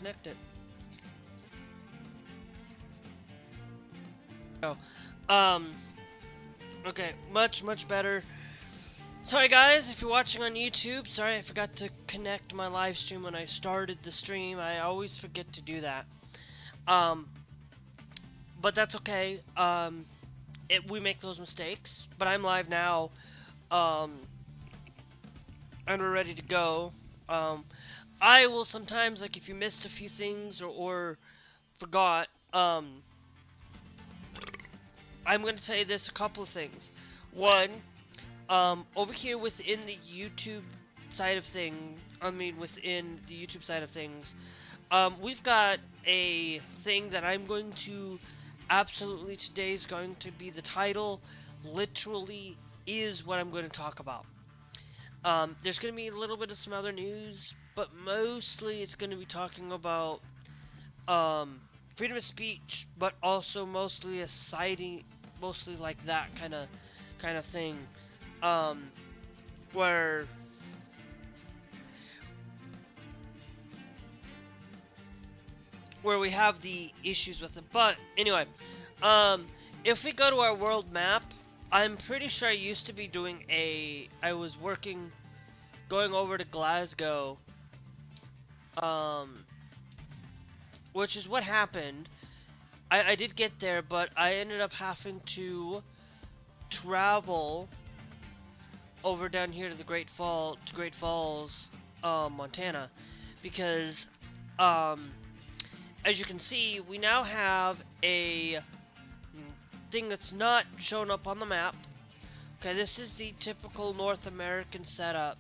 connect it. Oh, um, okay, much better. Sorry guys, if you're watching on YouTube, sorry I forgot to connect my live stream when I started the stream. I always forget to do that. Um, but that's okay. We make those mistakes, but I'm live now. Um, and we're ready to go. Um, I will sometimes, like, if you missed a few things or forgot, I'm going to tell you this, a couple of things. One, over here within the YouTube side of things, within the YouTube side of things, we've got a thing that I'm going to, absolutely today's going to be the title, literally is what I'm going to talk about. There's going to be a little bit of some other news, but mostly it's going to be talking about freedom of speech, but also mostly a citing, mostly like that kind of thing, where we have the issues with it. But anyway, if we go to our world map, I'm pretty sure I used to be doing I was working, going over to Glasgow, which is what happened. I did get there, but I ended up having to travel over down here to the Great Falls, Montana, because, as you can see, we now have a thing that's not shown up on the map. Okay, this is the typical North American setup,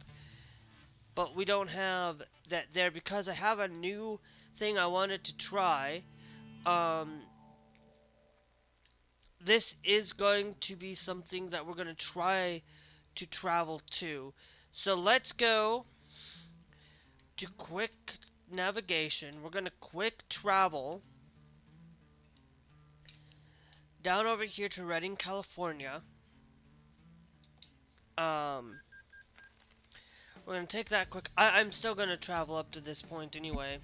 but we don't have that there because I have a new thing I wanted to try. This is going to be something that we're going to try to travel to. So let's go to quick navigation. We're going to quick travel down over here to Redding, California. We're going to take that quick. I'm still going to travel up to this point anyway.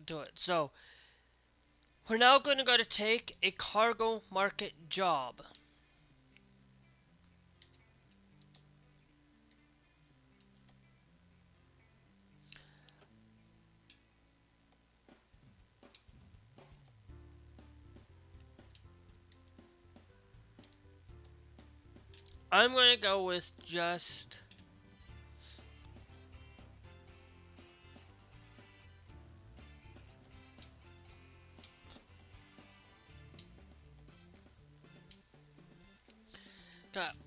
Do it. So, we're now going to go to take a cargo market job. I'm going to go with just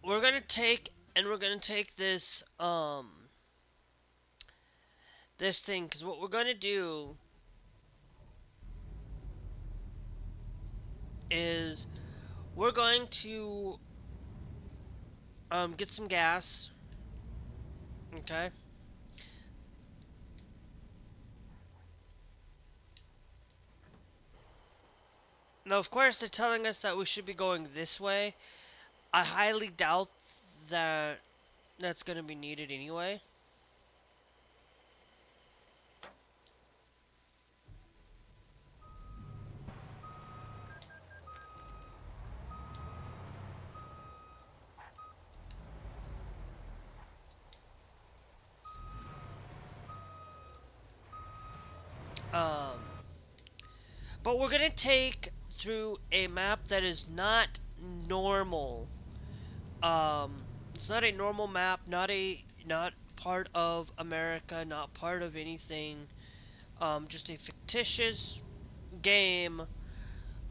we're going to take this this thing, because what we're going to do is we're going to get some gas. Okay. Now, of course, they're telling us that we should be going this way. I highly doubt that that's going to be needed anyway. But we're going to take through a map that is not normal. It's not a normal map, not part of America, not part of anything. Just a fictitious game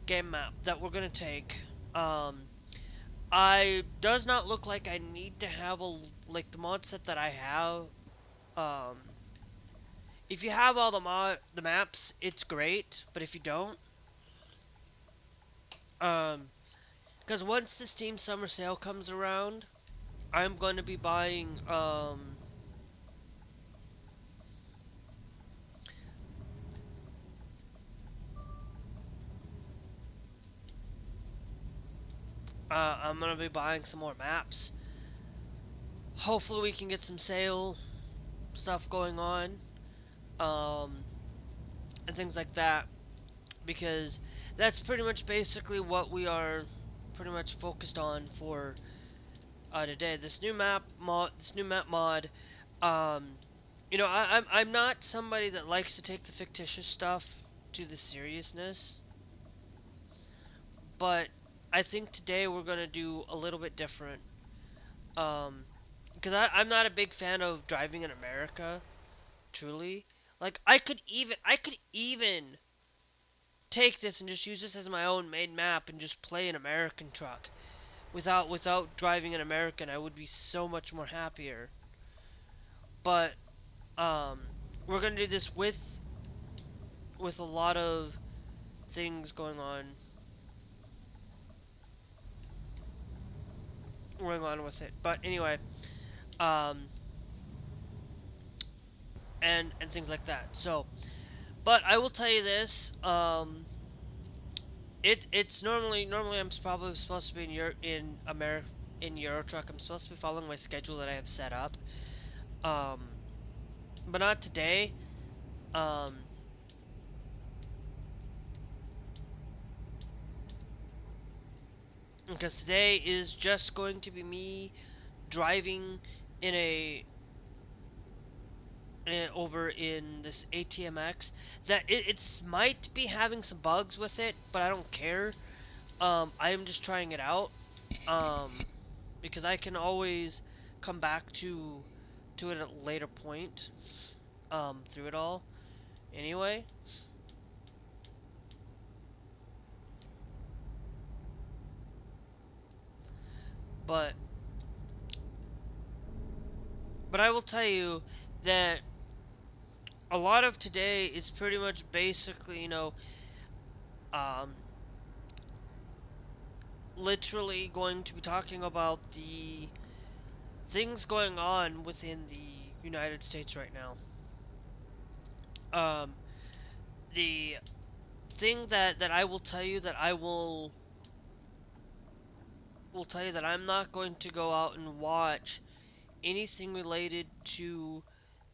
map that we're gonna take. I does not look like I need to have like the mod set that I have. If you have all the maps, it's great. But if you don't, because once the Steam Summer Sale comes around, I'm going to be buying, I'm gonna be buying some more maps. Hopefully, we can get some sale stuff going on, um, and things like that, because that's pretty much basically what we are pretty much focused on for today. This new map mod. Um, I'm not somebody that likes to take the fictitious stuff to the seriousness, but I think today we're gonna do a little bit different. Because I'm not a big fan of driving in America. Truly, like I could even take this and just use this as my own main map and just play an American truck without driving an American. I would be so much more happier. But um, we're gonna do this with a lot of things going on with it. But anyway, um, and things like that. So, but I will tell you this. It's normally I'm probably supposed to be in Euro Truck. I'm supposed to be following my schedule that I have set up. Um, but not today. Um, because today is just going to be me driving in over in this ATMX that it's might be having some bugs with it, but I don't care. I am just trying it out. Um, because I can always come back to it at a later point. Through it all. Anyway, but I will tell you that a lot of today is pretty much basically, um, literally going to be talking about the things going on within the United States right now. Um, the thing that I will tell you that I will tell you that I'm not going to go out and watch anything related to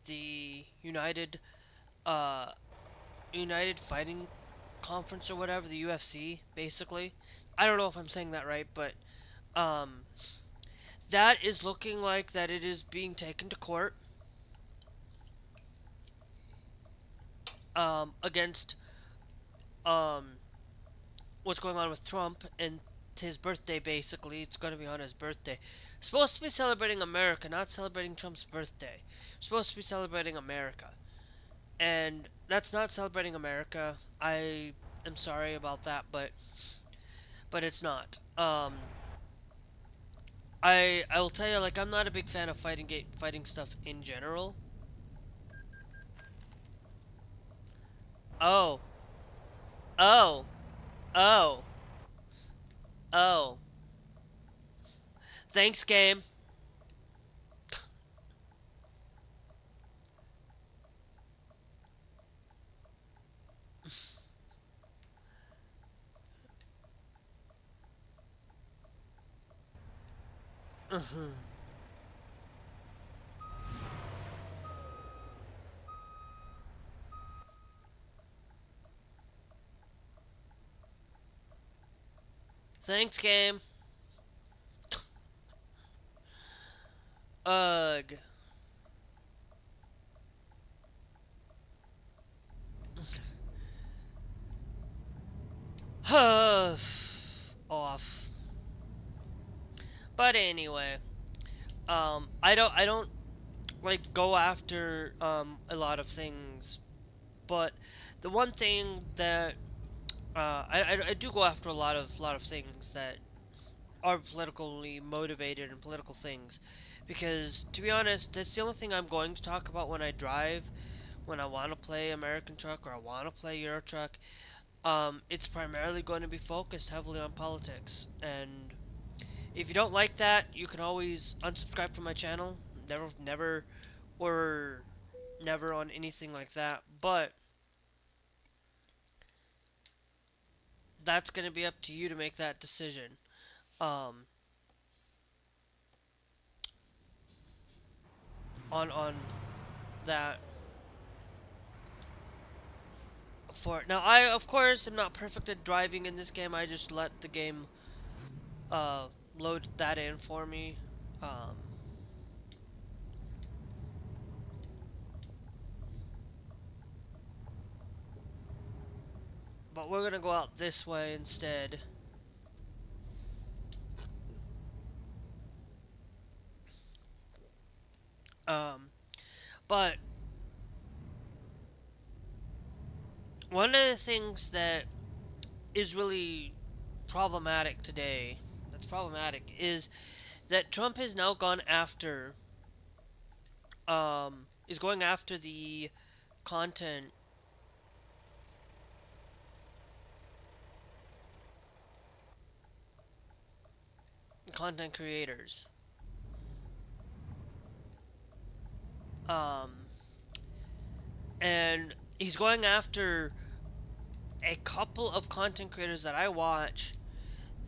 the uh United Fighting Conference or whatever, the UFC, basically. I don't know if I'm saying that right, but um, that is looking like that it is being taken to court against um, what's going on with Trump and his birthday. Basically, it's going to be on his birthday. Supposed to be celebrating America, not celebrating Trump's birthday. Supposed to be celebrating America, and that's not celebrating America. I am sorry about that, but it's not. I will tell you, like, I'm not a big fan of fighting stuff in general. Oh, oh, oh, oh. Thanks, game. Thanks, game. Ugh. Off. But anyway, I don't like go after a lot of things, but the one thing that I do go after a lot of things that are politically motivated and political things, because to be honest, that's the only thing I'm going to talk about when I drive, when I want to play American Truck or I want to play Euro Truck. It's primarily going to be focused heavily on politics, and if you don't like that, you can always unsubscribe from my channel. Never, or never on anything like that. But that's going to be up to you to make that decision. um, on that for now. I of course am not perfect at driving in this game. I just let the game uh, load that in for me. Um, but we're gonna go out this way instead. Um, but one of the things that is really problematic today, that's problematic, is that Trump has now gone after, is going after the content content creators. Um, and he's going after a couple of content creators that I watch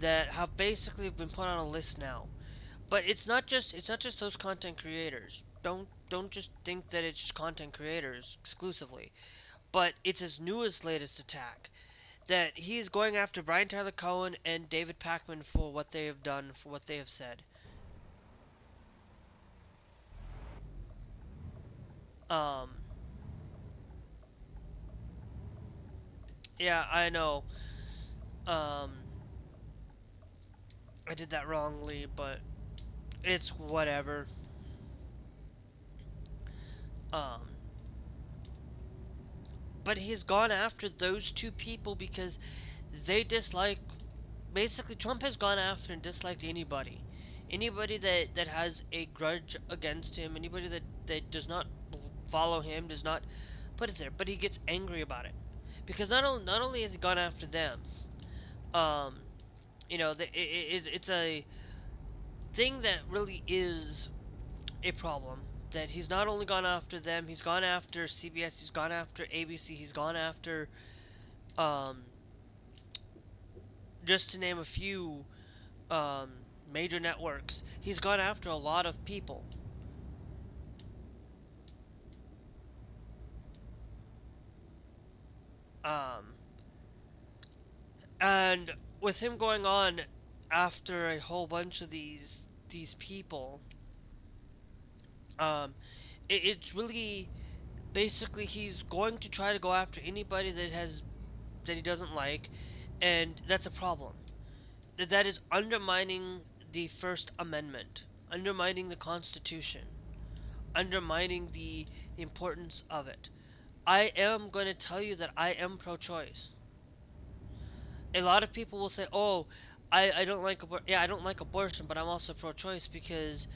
that have basically been put on a list now. But it's not just those content creators. Don't just think that it's just content creators exclusively. But it's his newest latest attack that he's going after Brian Tyler Cohen and David Pakman for what they have done, for what they have said. Um, yeah, I know. Um, I did that wrongly, but it's whatever. Um, but he's gone after those two people because they dislike. Basically, Trump has gone after and disliked anybody. Anybody that has a grudge against him, anybody that does not follow him, does not put it there, but he gets angry about it. Because not only has he gone after them, um, it's a thing that really is a problem. That he's not only gone after them, he's gone after CBS, he's gone after ABC, he's gone after, um, just to name a few, um, major networks. He's gone after a lot of people. Um, and with him going on after a whole bunch of these people, um, it's really basically he's going to try to go after anybody that he doesn't like, and that's a problem. That is undermining the First Amendment, undermining the Constitution, undermining the importance of it. I am going to tell you that I am pro-choice. A lot of people will say, "Oh, I don't like yeah, I don't like abortion, but I'm also pro-choice because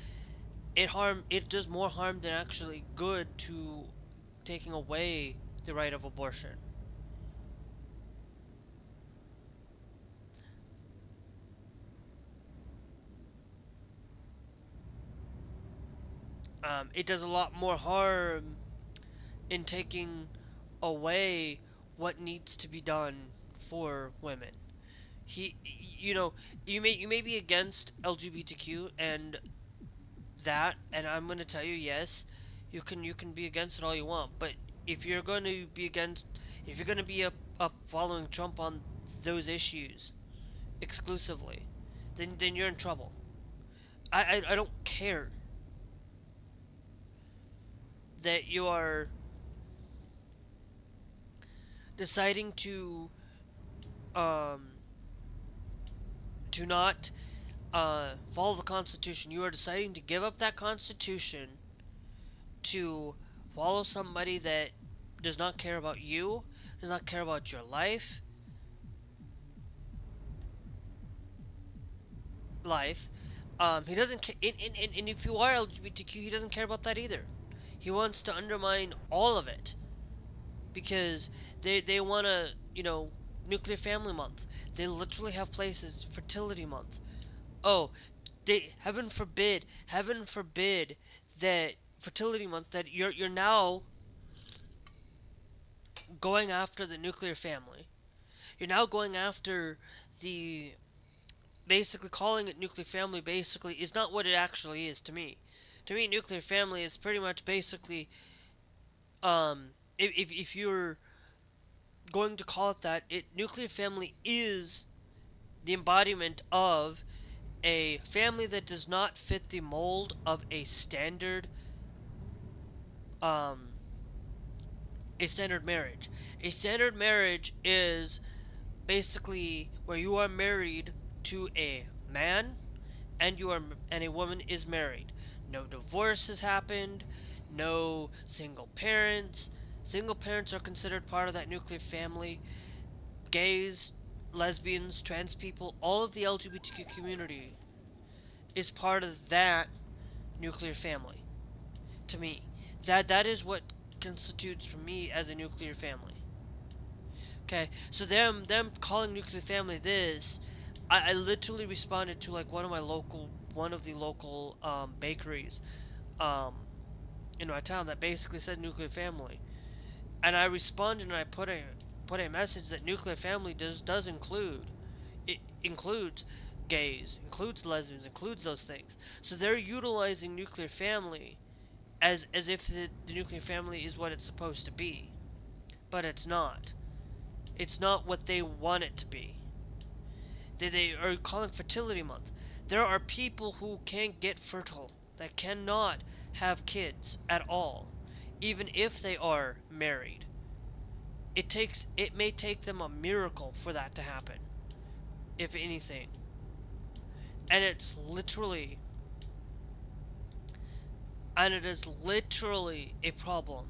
it does more harm than actually good to taking away the right of abortion." It does a lot more harm in taking away what needs to be done for women. He, you know, you may be against LGBTQ and that, and I'm gonna tell you, yes, you can be against it all you want, but if you're going to be against, if you're going to be up following Trump on those issues exclusively, then you're in trouble. I don't care that you are deciding um to not follow the Constitution. You are deciding to give up that Constitution to follow somebody that does not care about you, does not care about your life. He doesn't care, and if you are LGBTQ, he doesn't care about that either. He wants to undermine all of it because they want to, nuclear family month. They literally have places fertility month. Oh, heaven forbid that fertility month that you're now going after the nuclear family. You're now going after the basically calling it nuclear family basically is not what it actually is to me. To me, nuclear family is pretty much basically, if you're going to call it that, nuclear family is the embodiment of a family that does not fit the mold of um, a standard marriage. A standard marriage is basically where you are married to a man and a woman is married. No divorce has happened, no single parents. Single parents are considered part of that nuclear family. Gays, lesbians, trans people, all of the LGBTQ community is part of that nuclear family. To me, that is what constitutes for me as a nuclear family. Okay, so them calling nuclear family this, I literally responded to like one of the local bakeries um, in my town that basically said nuclear family, and I responded and I put a message that nuclear family does include, it includes gays, includes lesbians, includes those things. So they're utilizing nuclear family as if the nuclear family is what it's supposed to be, but it's not. It's not what they want it to be. They are calling fertility month. There are people who can't get fertile, that cannot have kids at all, even if they are married. It may take them a miracle for that to happen, if anything. And it is literally a problem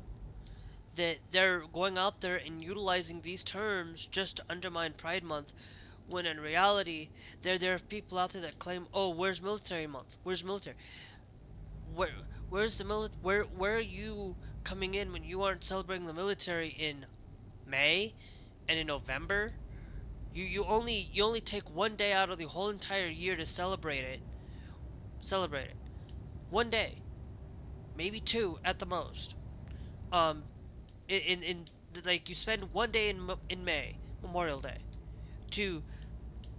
that they're going out there and utilizing these terms just to undermine Pride Month, when in reality there are people out there that claim, oh, where's military month, where's military, where where's the where are you coming in when you aren't celebrating the military in May and in November? You only take one day out of the whole entire year to celebrate it, one day, maybe two at the most. um in like, you spend one day in May, Memorial Day, to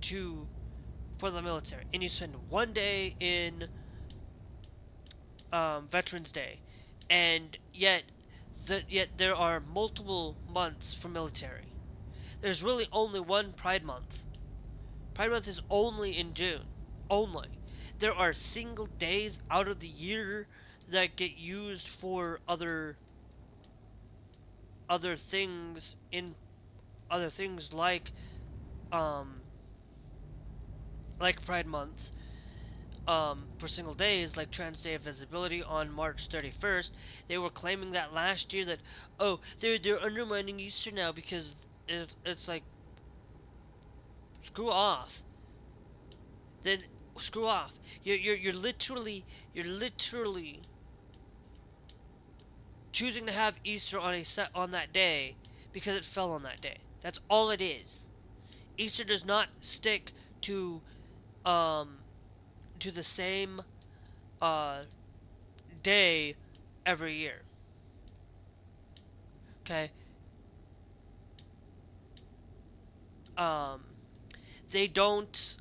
to for the military, and you spend one day in Veterans Day, and yet there are multiple months for military. There's really only one Pride Month. Pride Month is only in June. Only. There are single days out of the year that get used for other things in other things um like Pride Month, for single days, like Trans Day of Visibility on March 31st. They were claiming that last year that, oh, they're undermining Easter now because it's like, screw off. Then screw off. You're literally choosing to have Easter on that day because it fell on that day. That's all it is. Easter does not stick um to the same uh day every year. Okay? Um they don't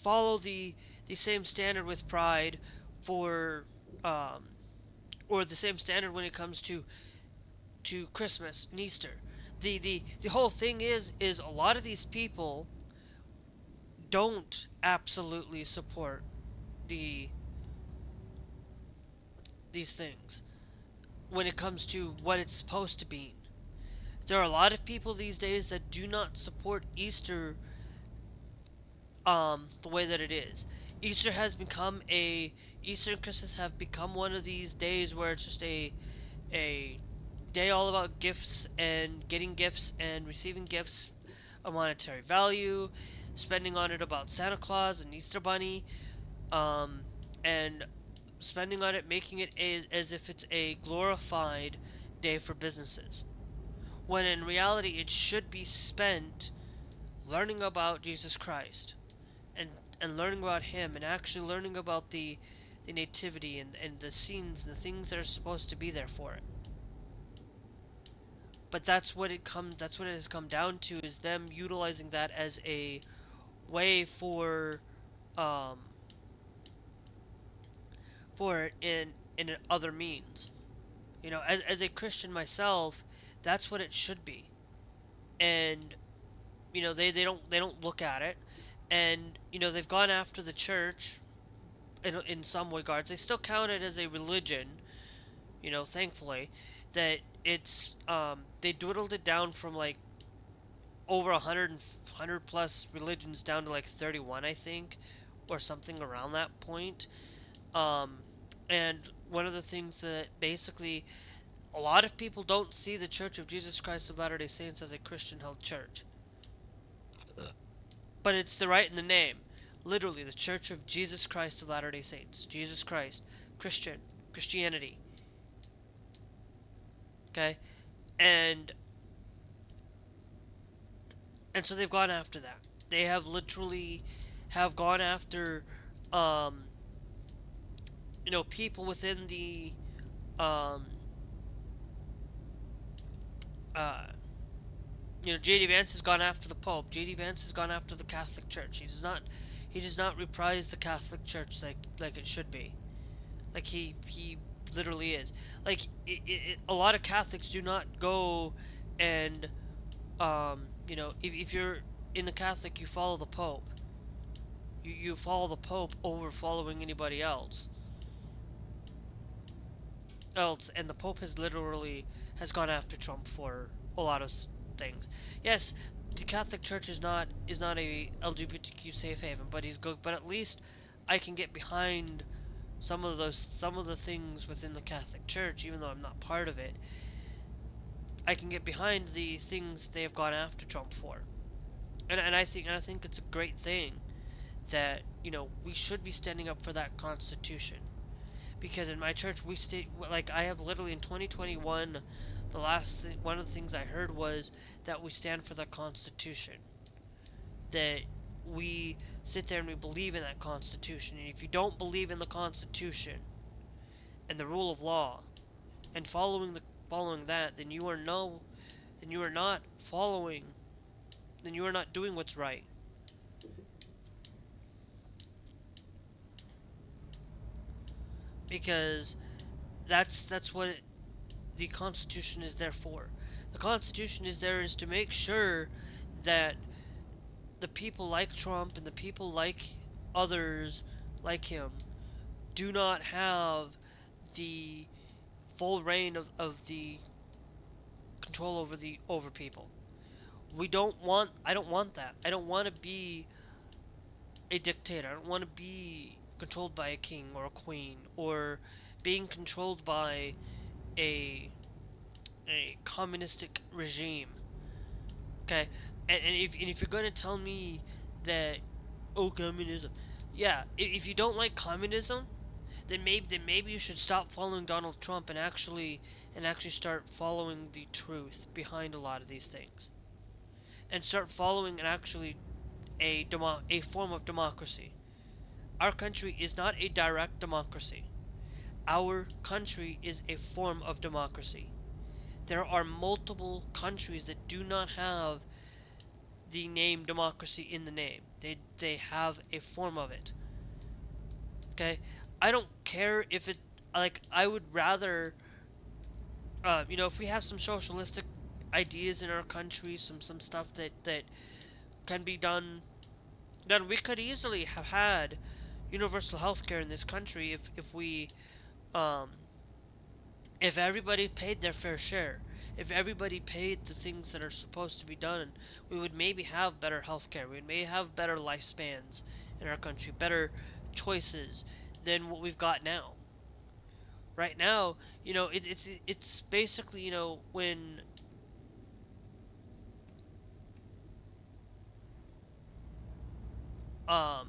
follow the same standard with Pride for um or the same standard when it comes to Christmas and Easter. The whole thing is a lot of these people don't absolutely support the these things when it comes to what it's supposed to be. There are a lot of people these days that do not support Easter the way that it is. Easter and Christmas have become one of these days where it's just a day all about gifts and getting gifts and receiving gifts of monetary value, spending on it about Santa Claus and Easter Bunny, and spending on it, making it as if it's a glorified day for businesses. When in reality, it should be spent learning about Jesus Christ and learning about Him, and actually learning about the nativity and the scenes and the things that are supposed to be there for it. But that's what it has come down to, is them utilizing that as a way um, for it in other means. You know, as a Christian myself, that's what it should be. And you know, they don't look at it, and you know they've gone after the church in some regards. They still count it as a religion, you know, thankfully, that it's they dwindled it down from like over 100 plus religions down to like 31, I think, or something around that point. Um, and one of the things that basically a lot of people don't see the Church of Jesus Christ of Latter-day Saints as a Christian-held church, but it's the right in the name. Literally, the Church of Jesus Christ of Latter-day Saints. Jesus Christ, Christianity. Okay, and so they've gone after that. They have literally have gone after, um, you know, people within the, um, uh, you know, J.D. Vance has gone after the Pope. J.D. Vance has gone after the Catholic Church. He does not reprise the Catholic Church like it should be. Like he literally is. Like a lot of Catholics do not go and, you know, if you're in the Catholic, you follow the Pope. You follow the Pope over following anybody else, and the Pope has literally has gone after Trump for a lot of things. Yes, the Catholic Church is not a LGBTQ safe haven, but he's good. But at least I can get behind some of the things within the Catholic Church, even though I'm not part of it. I can get behind the things that they have gone after Trump for, and I think it's a great thing that, you know, we should be standing up for that Constitution. Because in my church we stay, like, I have literally in 2021, one of the things I heard was that we stand for the Constitution, that we sit there and we believe in that Constitution. And if you don't believe in the Constitution and the rule of law and following that, then you are not following, then you are not doing what's right. Because that's what the Constitution is there for. The Constitution is to make sure that the people like Trump and the people like others like him do not have the full reign of the control over people. I don't want that. I don't want to be a dictator. I don't want to be controlled by a king or a queen, or being controlled by a communistic regime. Okay, and if you're going to tell me that, oh, communism, yeah, if you don't like communism, then maybe you should stop following Donald Trump and actually start following the truth behind a lot of these things, and start following and actually a form of democracy. Our country is not a direct democracy. Our country is a form of democracy. There are multiple countries that do not have the name democracy in the name. They have a form of it. Okay? I don't care if it, like, I would rather, you know, if we have some socialistic ideas in our country, some stuff that can be done, then we could easily have had universal health care in this country um, if everybody paid their fair share. If everybody paid the things that are supposed to be done, we would maybe have better health care. We may have better lifespans in our country, better choices than what we've got now. Right now, you know, it's basically, you know, when um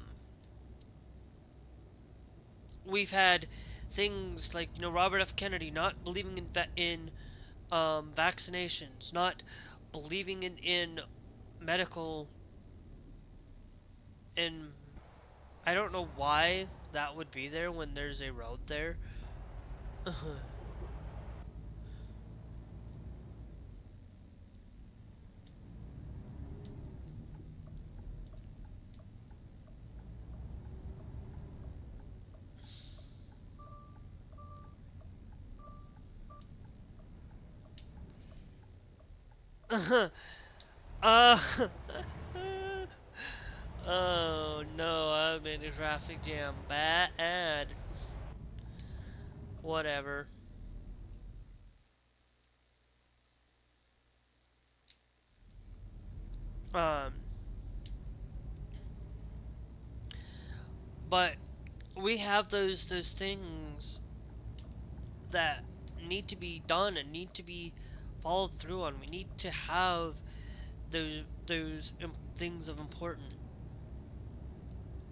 we've had things like, you know, Robert F. Kennedy not believing in vaccinations, not believing in medical, and I don't know why that would be there when there's a road there. uh, oh no, I'm in a traffic jam. Bad. Whatever. Um, but we have those things that need to be done and need to be followed through on. We need to have those things of important,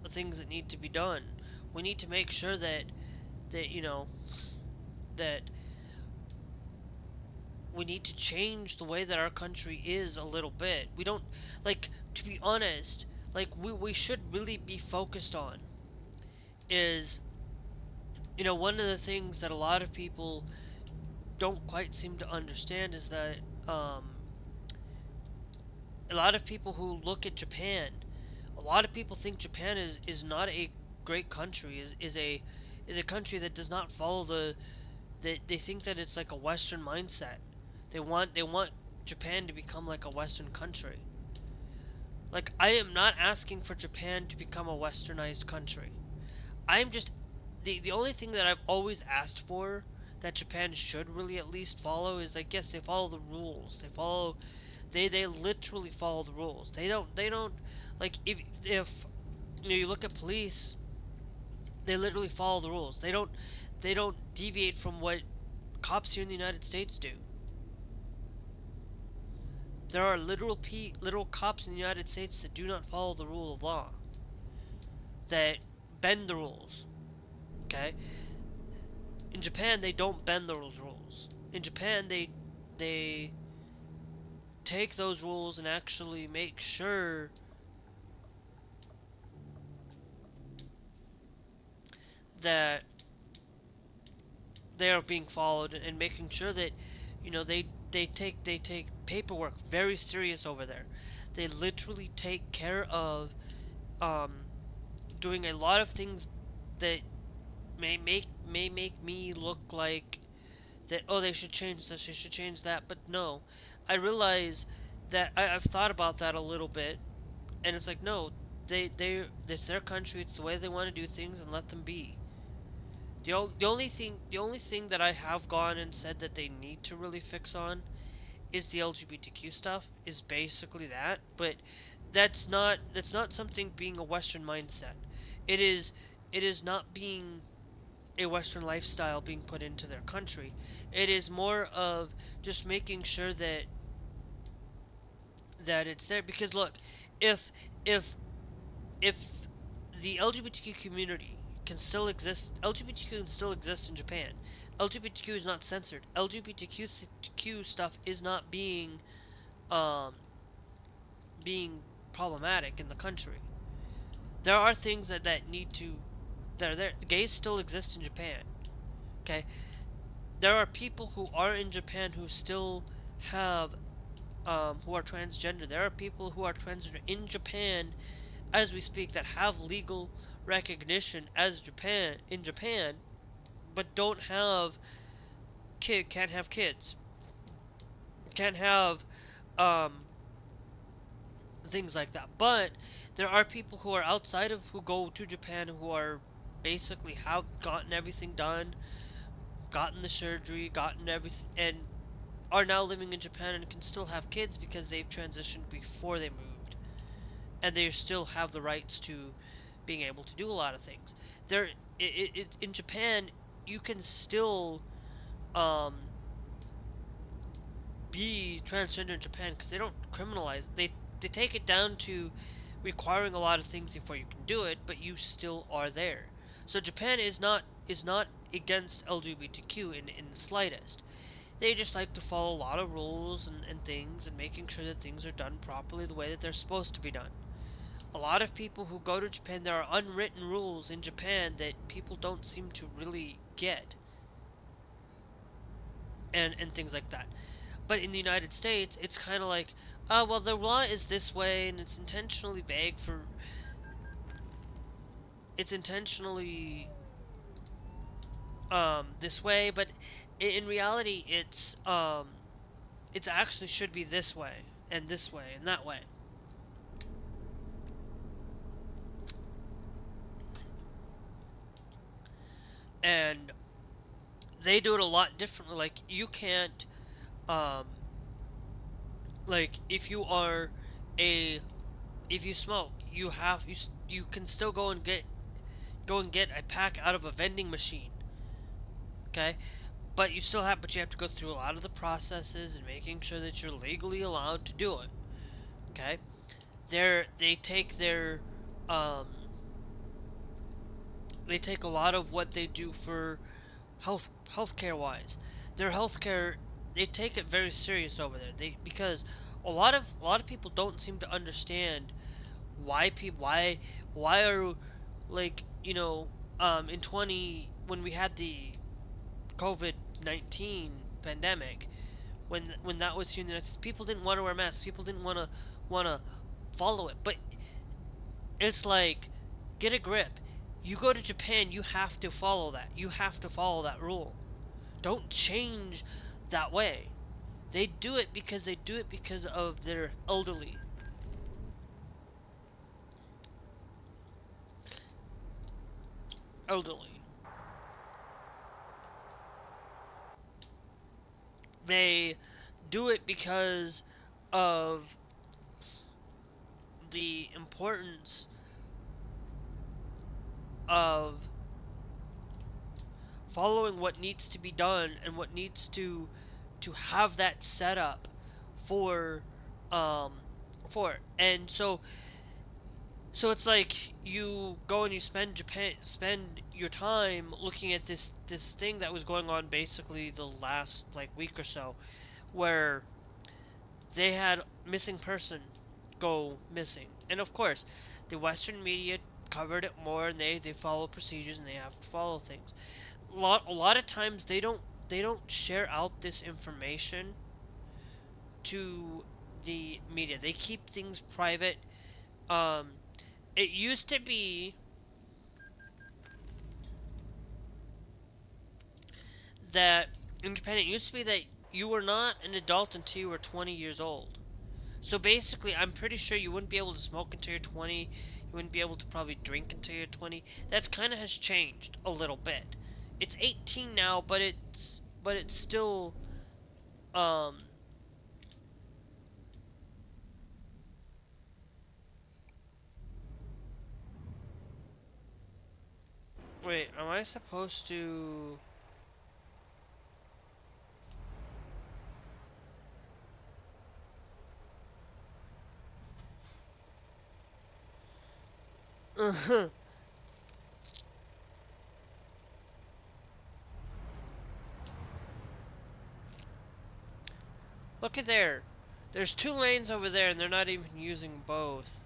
the things that need to be done. We need to make sure that that we need to change the way that our country is a little bit. We don't, like, to be honest, like we should really be focused on is, one of the things that a lot of people don't quite seem to understand is that a lot of people who look at Japan, a lot of people think Japan is not a great country, is a country that does not follow they think that it's like a Western mindset. They want Japan to become like a Western country. Like, I am not asking for Japan to become a westernized country. I'm just the only thing that I've always asked for that Japan should really at least follow is, I guess, they follow the rules. They literally follow the rules. They don't like, if you look at police, they literally follow the rules. They don't deviate from what cops here in the United States do. There are literal cops in the United States that do not follow the rule of law, that bend the rules. Okay? In Japan, they don't bend those rules. In Japan, they take those rules and actually make sure that they are being followed, and making sure that they take paperwork very serious over there. They literally take care of um, doing a lot of things that may make me look like that, oh, they should change this, they should change that. But no, I realize that I've thought about that a little bit, and it's like, no, it's their country, it's the way they want to do things, and let them be. The only thing that I have gone and said that they need to really fix on is the LGBTQ stuff, is basically that. But that's not something being a Western mindset. It is not being a Western lifestyle being put into their country. It is more of just making sure that it's there. Because look, if if if the LGBTQ community can still exist, LGBTQ can still exist in Japan. LGBTQ is not censored. LGBTQ stuff is not um being problematic in the country. There are things that need to that are there. The gays still exist in Japan. Okay, there are people who are in Japan who still have who are transgender. There are people who are transgender in Japan as we speak that have legal recognition as Japan, but can't have kids, can't have um, things like that. But there are people who are outside of who go to Japan who are basically have gotten everything done, gotten the surgery, gotten everything, and are now living in Japan and can still have kids because they've transitioned before they moved, and they still have the rights to being able to do a lot of things. There, in Japan, you can still um, be transgender in Japan because they don't criminalize. They take it down to requiring a lot of things before you can do it, but you still are there. So Japan is not against LGBTQ in the slightest. They just like to follow a lot of rules and things, and making sure that things are done properly the way that they're supposed to be done. A lot of people who go to Japan, there are unwritten rules in Japan that people don't seem to really get, and things like that. But in the United States, it's kind of like, well, the law is this way, and it's intentionally vague for. It's intentionally this way, but in reality, it actually should be this way, and that way. And they do it a lot differently. Like, you can't, um, like, if you smoke, you can still go and get a pack out of a vending machine. Okay, but you have to go through a lot of the processes and making sure that you're legally allowed to do it. Okay, they take their um, they take a lot of what they do for healthcare wise. Their healthcare, they take it very serious over there. Because a lot of people don't seem to understand why are, like, in 20 when we had the COVID-19 pandemic, when that was here in the United States, people didn't want to wear masks. People didn't want to follow it. But it's like, get a grip. You go to Japan, you have to follow that. You have to follow that rule. Don't change that way. They do it because of their elderly. Elderly. They do it because of the importance of following what needs to be done and what needs to have that set up for um for it. And so it's like you go and you spend your time looking at this thing that was going on basically the last, like, week or so, where they had missing person go missing. And of course, the Western media covered it more, and they follow procedures and they have to follow things. A lot of times they don't share out this information to the media. They keep things private. Um, it used to be that in Japan, it used to be that you were not an adult until you were 20 years old. So basically, I'm pretty sure you wouldn't be able to smoke until you're 20. You wouldn't be able to probably drink until you're 20. That's kind of has changed a little bit. It's 18 now, but it's still um wait, am I supposed to Look at there. There's two lanes over there and they're not even using both.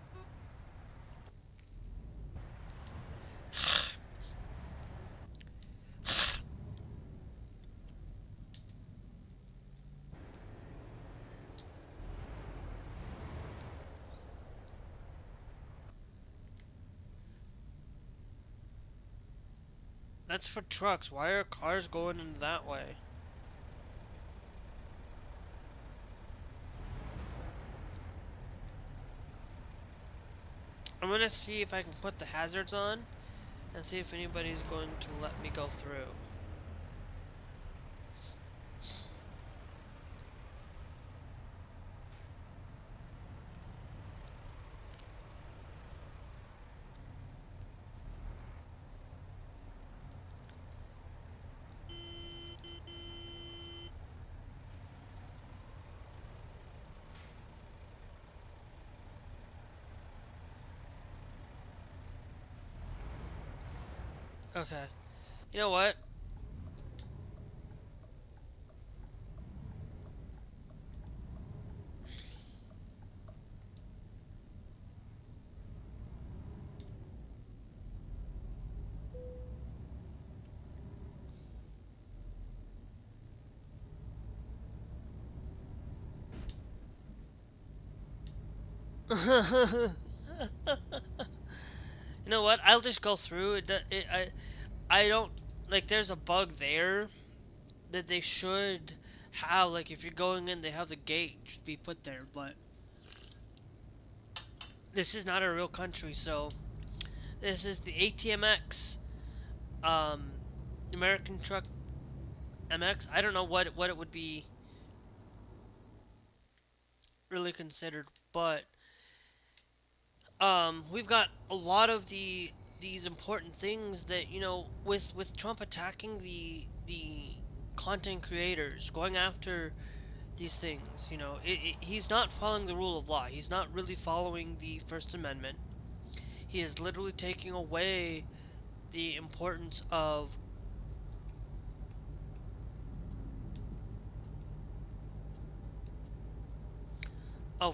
That's for trucks. Why are cars going in that way? I'm gonna see if I can put the hazards on and see if anybody's going to let me go through. Okay. You know what? You know what? I'll just go through it. I don't, like, there's a bug there that they should how, like, if you're going in, they have the gate should be put there, but this is not a real country, so this is the ATMX, um, American Truck MX. I don't know what it would be really considered, but we've got a lot of these important things that, you know, with Trump attacking the content creators, going after these things, you know, he's not following the rule of law. He's not really following the First Amendment. He is literally taking away the importance of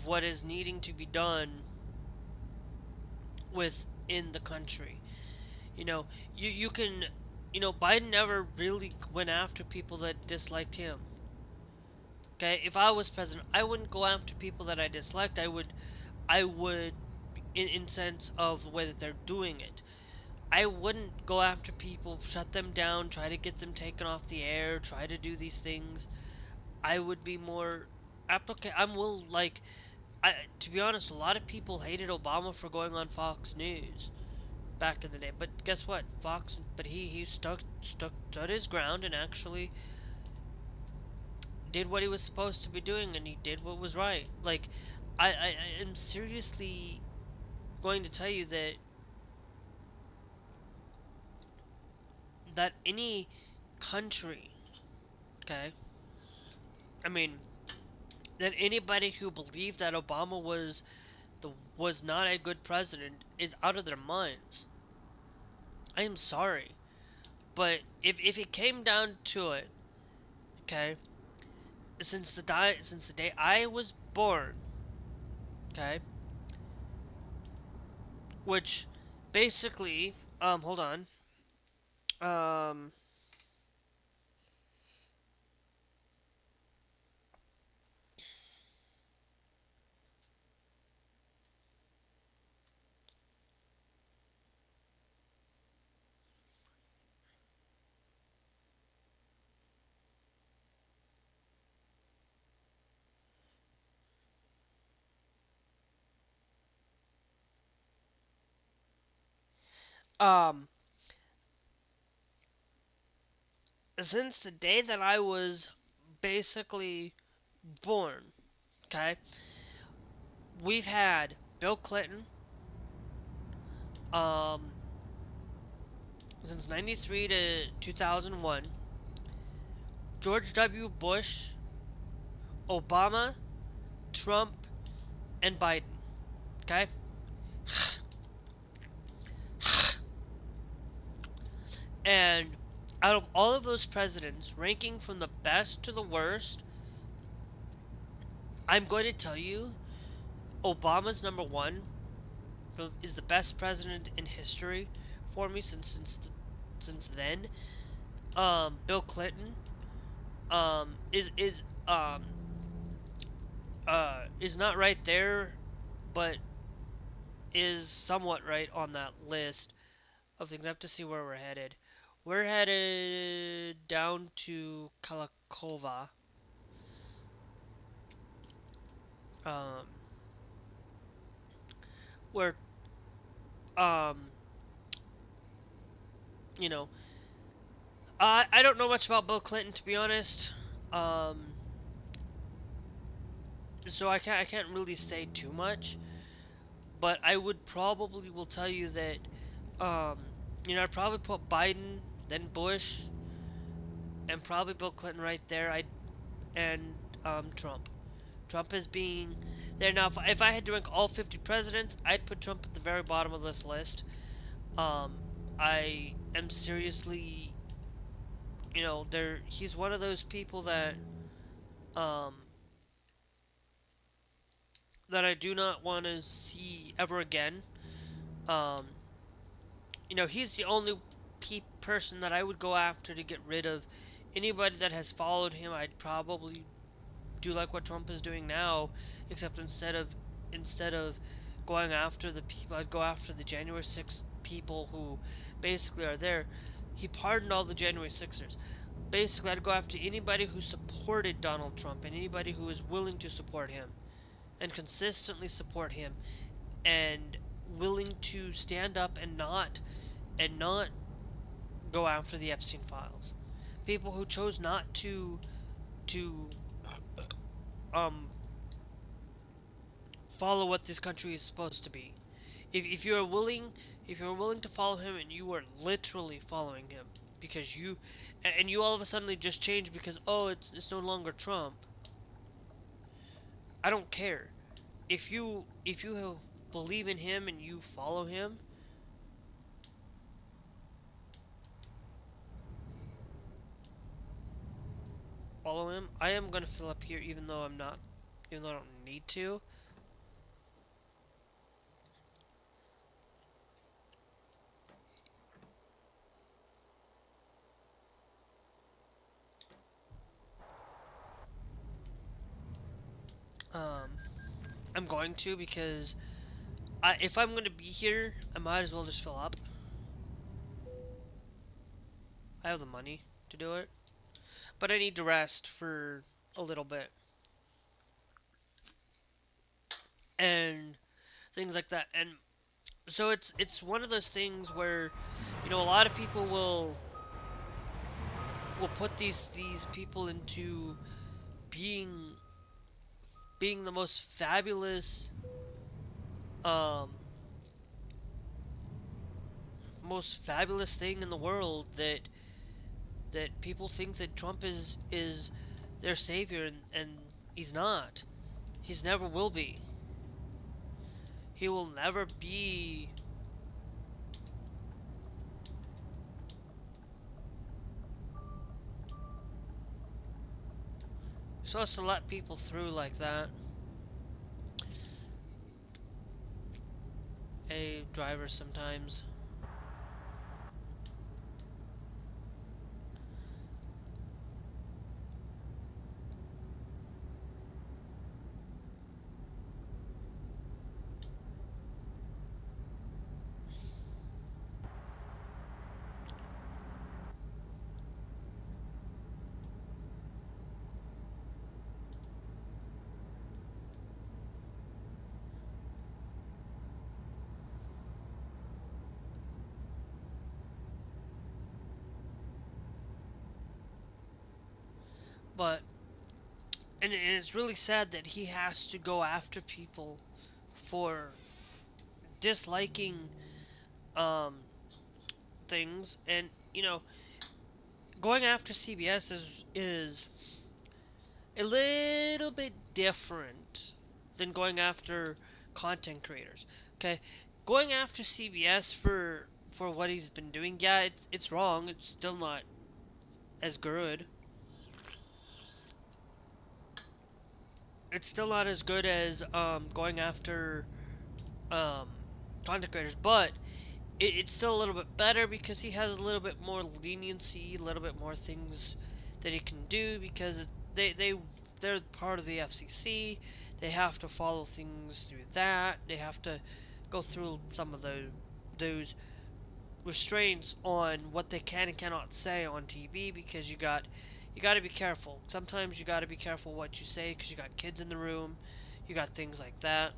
what is needing to be done within the country. You know, you can, you know, Biden never really went after people that disliked him. Okay, if I was president, I wouldn't go after people that I disliked. I would, in sense of the way that they're doing it. I wouldn't go after people, shut them down, try to get them taken off the air, try to do these things. I would be more I'm will like to be honest, a lot of people hated Obama for going on Fox News back in the day. But guess what? But he stood his ground and actually did what he was supposed to be doing, and he did what was right. Like, I am seriously going to tell you that any country, okay, I mean, that anybody who believed that Obama was not a good president is out of their minds. I am sorry, but if it came down to it, okay, since the day I was born, okay, which basically, hold on, um, um, since the day that I was basically born, okay, we've had Bill Clinton, um, since 93 to 2001, George W. Bush, Obama, Trump, and Biden, okay? And out of all of those presidents, ranking from the best to the worst, I'm going to tell you Obama's number one, is the best president in history for me since then. Bill Clinton is not right there, but is somewhat right on that list of things. I have to see where we're headed. We're headed down to Kalakova. Um, where um, you know, I don't know much about Bill Clinton, to be honest. Um, so I can't really say too much. But I would probably will tell you that um, you know, I'd probably put Biden, then Bush, and probably Bill Clinton right there. And Trump. Trump is being there now. If I had to rank all 50 presidents, I'd put Trump at the very bottom of this list. Um, I am seriously, you know, he's one of those people um, that I do not want to see ever again. Um, you know, he's the only person that I would go after to get rid of. Anybody that has followed him, I'd probably do like what Trump is doing now, except instead of going after the people, I'd go after the January 6th people who basically are there. He pardoned all the January 6ers. basically I'd go after anybody who supported Donald Trump and anybody who is willing to support him and consistently support him and willing to stand up and not go after the Epstein files. People who chose not to um follow what this country is supposed to be. If you're willing to follow him and you are literally following him because you all of a sudden just change because oh it's no longer Trump. I don't care. If you believe in him and you follow him, I am gonna fill up here even though I don't need to. I'm going to because if I'm going to be here, I might as well just fill up. I have the money to do it, but I need to rest for a little bit and things like that. And so it's one of those things where a lot of people will put these people into being the most fabulous thing in the world, that people think that Trump is their savior, and he's not. He's never will be. He will never be. You're supposed to let people through like that. Drivers sometimes. But and it's really sad that he has to go after people for disliking um things, and going after CBS is a little bit different than going after content creators. Okay, going after CBS for what he's been doing, yeah, it's wrong. It's still not as good. It's still not as good as going after um, content creators, but it's still a little bit better because he has a little bit more leniency, a little bit more things that he can do because they're part of the FCC. They have to follow things through that. They have to go through some of those restraints on what they can and cannot say on TV because you got to be careful. Sometimes you got to be careful what you say because you got kids in the room. You got things like that.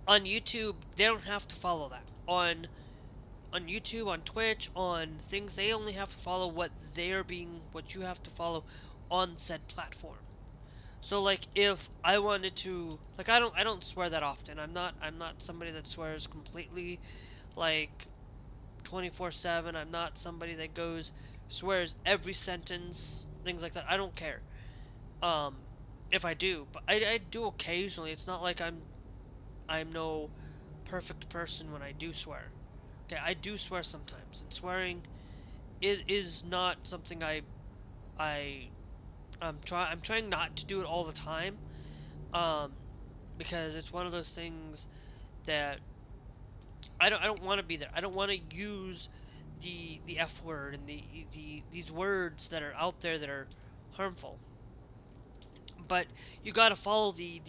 On YouTube, they don't have to follow that. On YouTube, on Twitch, on things, they only have to follow what you have to follow on said platform. So like if I wanted to, like I don't swear that often. I'm not somebody that swears completely like 24/7. I'm not somebody that swears every sentence, things like that. I don't care. If I do, but I do occasionally. It's not like I'm no perfect person when I do swear. Okay, I do swear sometimes, and swearing is not something I'm trying not to do it all the time, because it's one of those things that I don't want to be there. I don't want to use the F word and these words that are out there that are harmful. But you got to follow the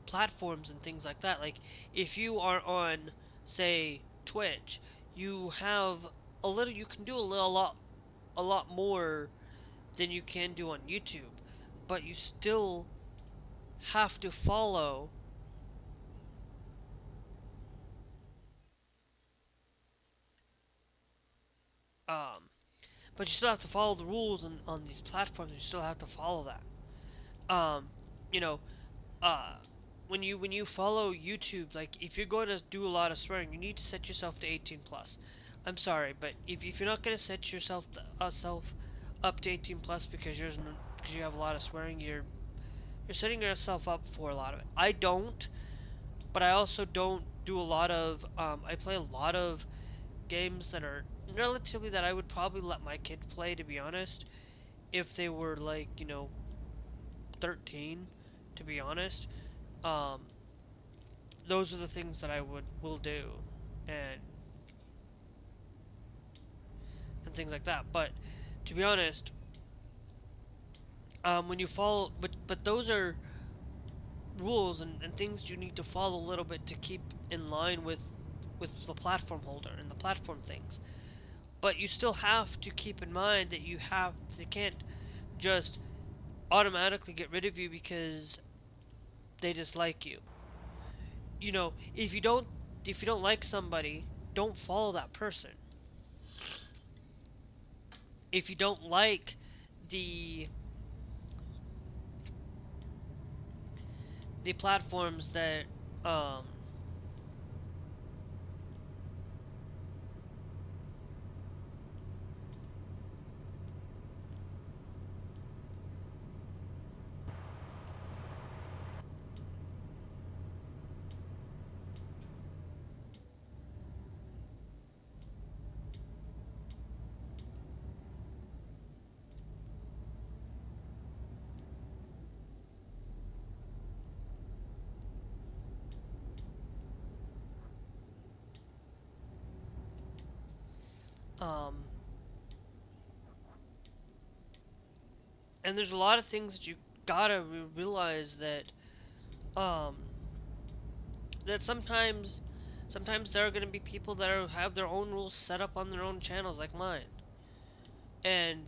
platforms and things like that. Like if you are on, say, Twitch, you have you can do a a lot more than you can do on YouTube, but you still have to follow um but you still have to follow the rules on these platforms. You still have to follow that. You know, uh when you follow YouTube, like if you're going to do a lot of swearing, you need to set yourself to 18 plus. I'm sorry, but if you're not going to set yourself self up to 18 plus because because you have a lot of swearing, you're setting yourself up for a lot of it. I don't, but I also don't do a lot of I play a lot of games that are relatively that I would probably let my kid play, to be honest, if they were like, 13, to be honest. Um, those are the things that I will do, and things like that. But to be honest, when you follow, but those are rules and things you need to follow a little bit to keep in line with the platform holder and the platform things. But you still have to keep in mind that they can't just automatically get rid of you because they dislike you. If you don't like somebody, don't follow that person. If you don't like the platforms that um um and there's a lot of things that you gotta realize um that sometimes there are going to be people that have their own rules set up on their own channels like mine, and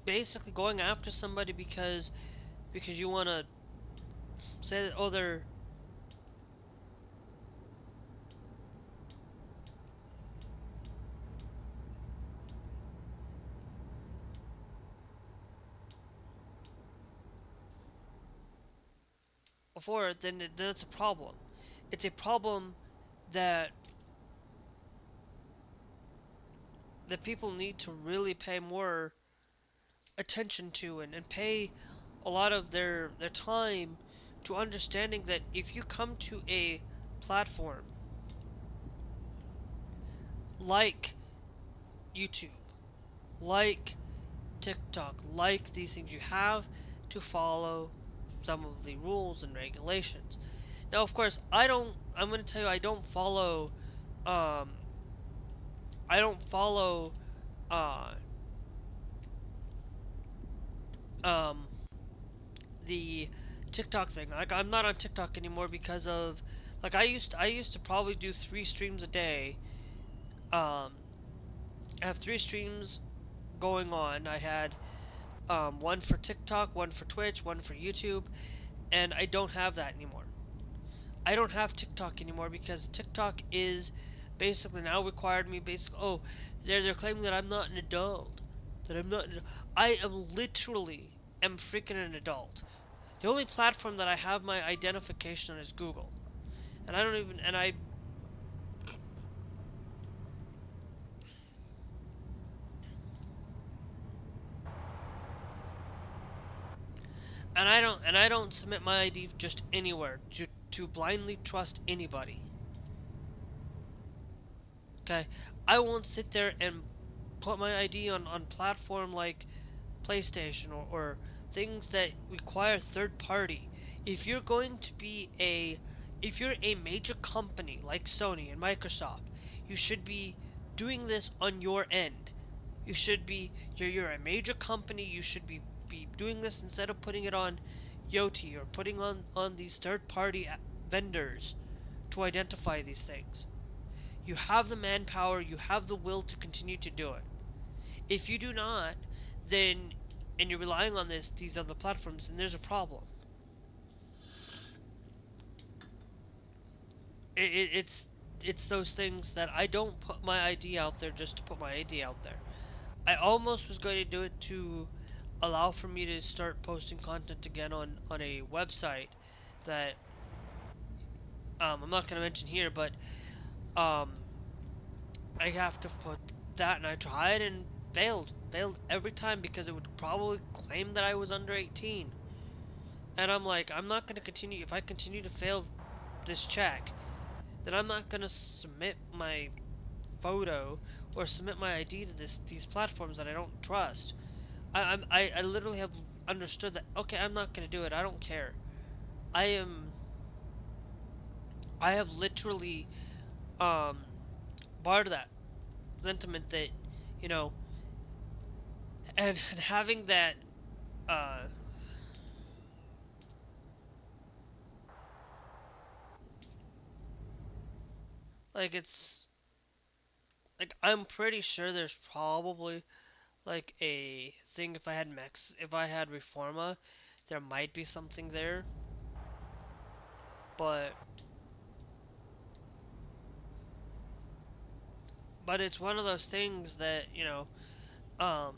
basically going after somebody because you want to say that, oh, they're before, then it's a problem. It's a problem that people need to really pay more attention to, and pay a lot of their time to understanding that if you come to a platform like YouTube, like TikTok, like these things, you have to follow some of the rules and regulations. Now, of course, I'm going to tell you, um, I don't follow, uh, um, the TikTok thing. Like, I'm not on TikTok anymore because of, like, I used to probably do 3 streams a day. I have 3 streams going on. I had, one for TikTok, one for Twitch, one for YouTube, and I don't have that anymore. I don't have TikTok anymore because TikTok is basically now required me oh, they're claiming that I'm not an adult. That I'm not I am literally freaking an adult. The only platform that I have my identification on is Google. And I don't even I don't submit my ID just anywhere to blindly trust anybody. Okay? I won't sit there and put my ID on platform like PlayStation or things that require third party. If you're going to be if you're a major company like Sony and Microsoft, you should be doing this on your end. You should be you're a major company, you should be doing this instead of putting it on Yoti or putting on these third party vendors to identify these things. You have the manpower, you have the will to continue to do it. If you do not, then and you're relying on these other platforms, then there's a problem. It's those things that I don't put my ID out there just to put my ID out there. I almost was going to do it to allow for me to start posting content again on a website that I'm not going to mention here, but um, I have to put that, and I tried and failed every time because it would probably claim that I was under 18. And I'm like, I'm not going to continue. If I continue to fail this check, then I'm not going to submit my photo or submit my ID to these platforms that I don't trust. I literally have understood that, okay, I'm not going to do it. I don't care. I am I have literally um barred that sentiment that, you know, and having that uh like it's like I'm pretty sure there's probably like a thing if I had Reforma, there might be something there, but it's one of those things that, um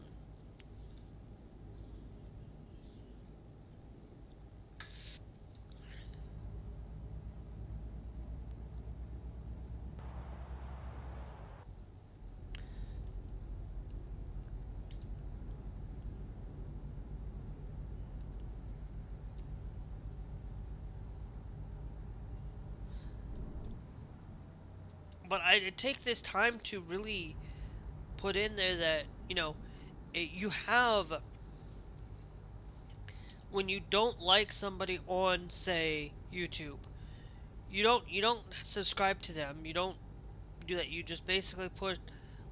but I take this time to really put in there that, you have, when you don't like somebody on, say, YouTube, you don't subscribe to them. You don't do that. You just basically put,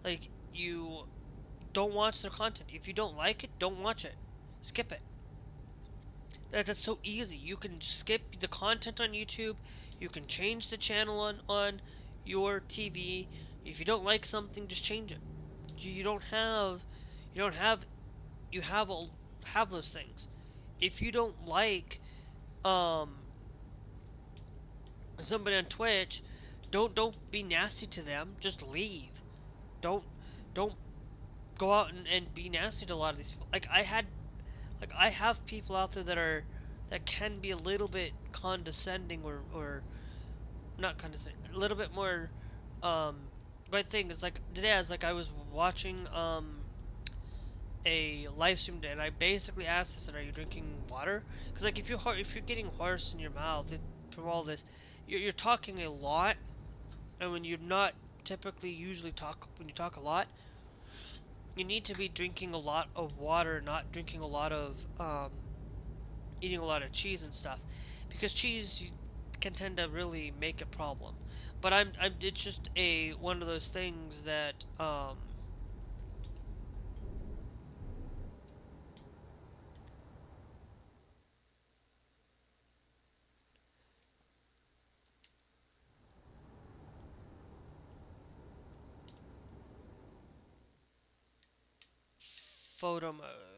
like, you don't watch their content. If you don't like it, don't watch it. Skip it. That's so easy. You can skip the content on YouTube. You can change the channel on your TV. If you don't like something, just change it. You don't have you don't have you have all have those things. If you don't like um somebody on Twitch, don't be nasty to them. Just leave. Don't don't go out and be nasty to a lot of these people. I have people out there that can be a little bit condescending, or not condescending, a little bit more um my thing is, like, today I was watching a live stream day, and I basically asked, I said, "Are you drinking water?" Because, like, if you're getting hoarse in your mouth from all this, you're talking a lot, and when you're not typically usually talk when you talk a lot, you need to be drinking a lot of water, not drinking a lot of eating a lot of cheese and stuff, because cheese can tend to really make a problem. But it's just a one of those things that photo mode.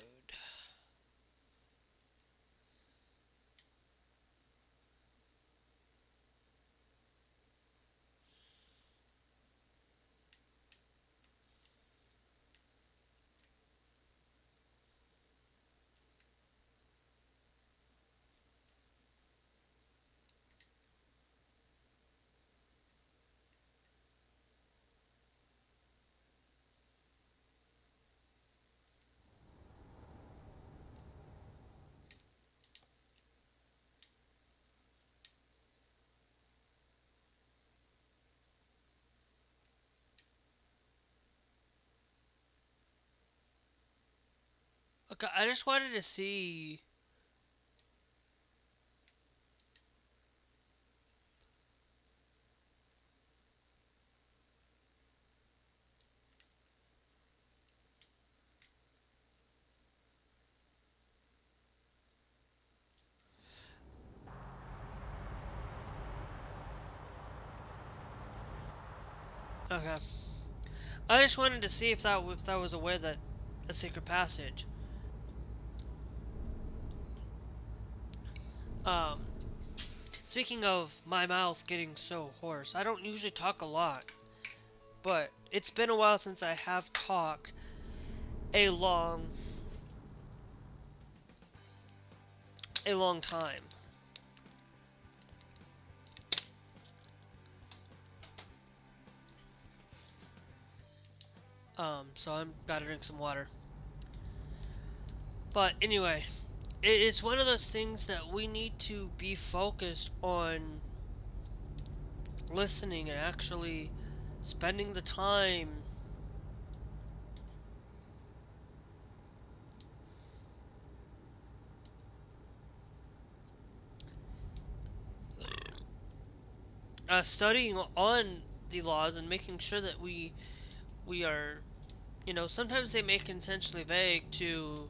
Okay, I just wanted to see. Okay, I just wanted to see if that was a way that a sacred passage. Um, Speaking of my mouth getting so hoarse, I don't usually talk a lot, but it's been a while since I have talked a long time. So I'm about to drink some water. But anyway, it's one of those things that we need to be focused on listening and actually spending the time studying on the laws and making sure that we are, sometimes they make intentionally vague to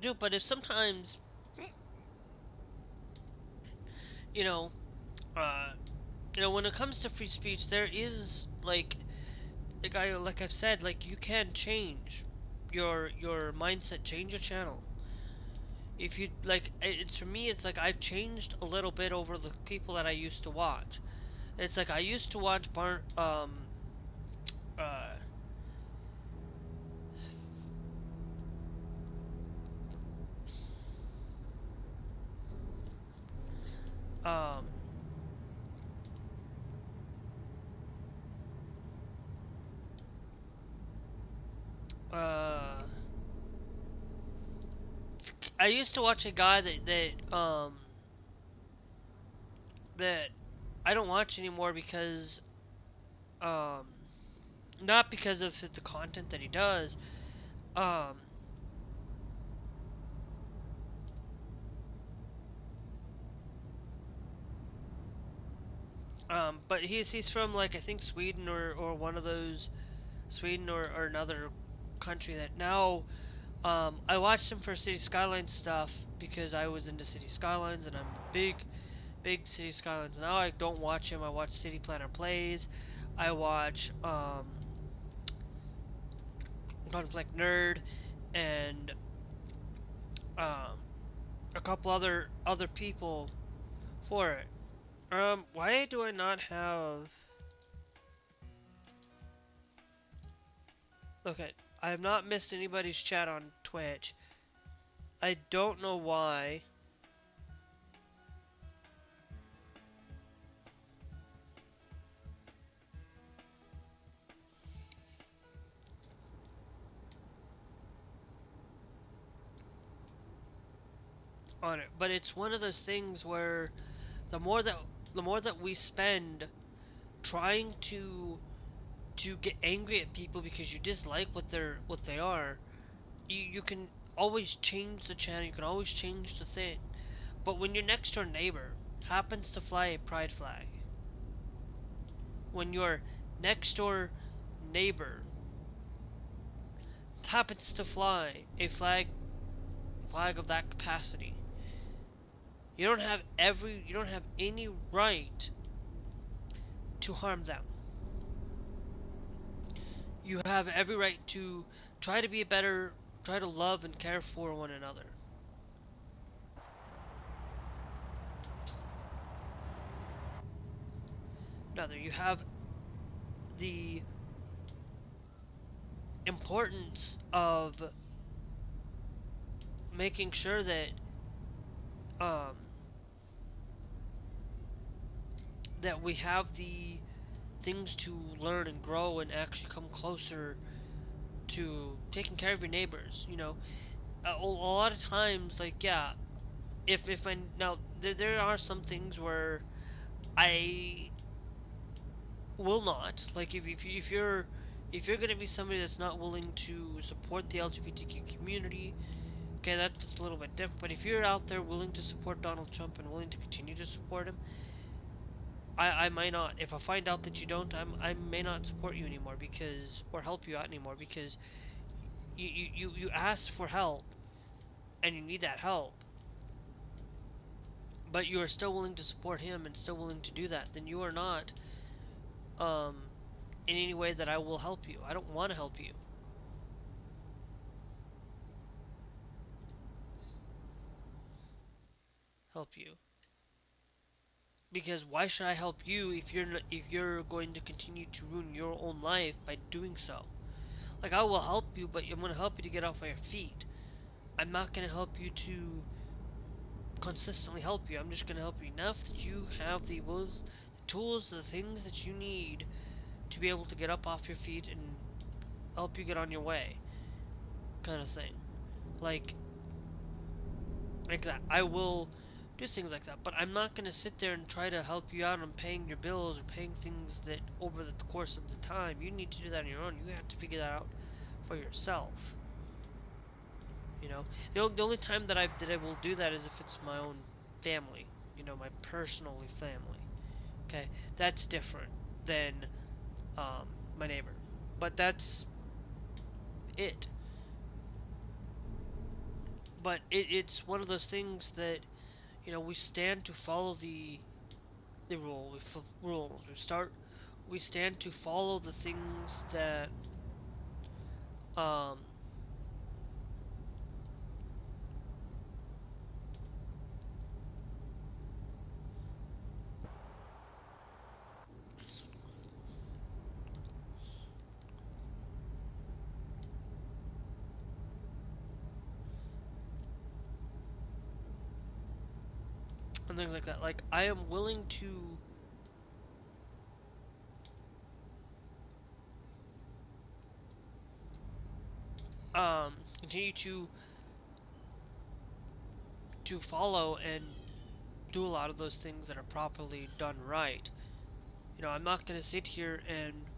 do, but if sometimes, you know, uh, when it comes to free speech, there is like I've said, like you can change your mindset, change your channel. If you like, it's for me, it's like I've changed a little bit over the people that I used to watch. It's like I used to watch uh, um, uh, I used to watch a guy that I don't watch anymore because um, not because of the content that he does, um, but he's from like I think Sweden or one of those Sweden or another country that now I watched him for City Skylines stuff because I was into City Skylines and I'm big City Skylines. Now I don't watch him. I watch City Planner Plays. I watch Conflict Nerd and um, a couple other people for it. Why do I not have? Okay, I have not missed anybody's chat on Twitch. I don't know why. On it, but it's one of those things where the more that we spend trying to get angry at people because you dislike what they are, you can always change the channel, you can always change the thing. But when your next door neighbor happens to fly a pride flag, when your next door neighbor happens to fly a flag of that capacity, you don't have any right to harm them. You have every right to try to love and care for one another. Another, you have the importance of making sure that that we have the things to learn and grow and actually come closer to taking care of your neighbors. A lot of times, like, yeah, if I now there are some things where I will not, like, if you're gonna be somebody that's not willing to support the LGBTQ community, okay, that's a little bit different. But if you're out there willing to support Donald Trump and willing to continue to support him, I might not. If I find out that you don't, I may not support you anymore or help you out anymore because you asked for help and you need that help, but you are still willing to support him and still willing to do that, then you are not in any way that I will help you. I don't want to help you. help you. Because why should I help you if you're going to continue to ruin your own life by doing so? Like, I will help you, but I'm going to help you to get off of your feet. I'm not going to help you to consistently help you. I'm just going to help you enough that you have the tools, the things that you need to be able to get up off your feet and help you get on your way, kind of thing. Like that. I will do things like that, but I'm not going to sit there and try to help you out on paying your bills or paying things that over the course of the time. You need to do that on your own. You have to figure that out for yourself. You know, the only time that I will do that is if it's my own family. You know, my personal family. Okay, that's different than my neighbor. But that's it. But it's one of those things that, you know, we stand to follow the rules. We stand to follow the things that um and things like that. Like, I am willing to continue to follow and do a lot of those things that are properly done right. You know, I'm not gonna sit here and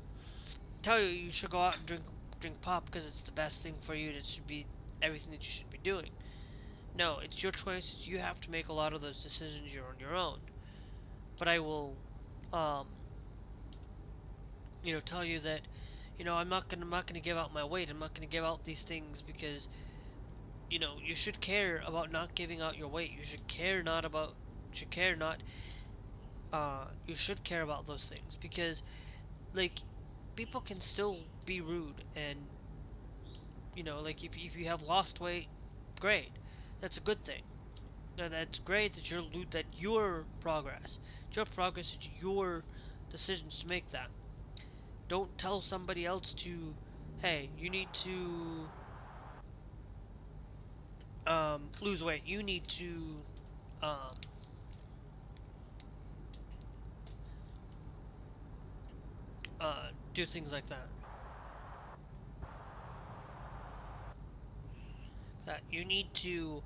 tell you you should go out and drink pop because it's the best thing for you. It should be everything that you should be doing. No, it's your choice. You have to make a lot of those decisions. You're on your own. But I will, um, you know, tell you that, you know, I'm not gonna give out my weight. I'm not gonna give out these things because, you know, you should care about not giving out your weight. You should care not about, should care not, you should care about those things because, like, people can still be rude and, you know, like if you have lost weight, great, that's a good thing. That's great that that your progress, it's your decisions to make that. Don't tell somebody else to, hey, you need to lose weight. You need to um, do things like that. That you need to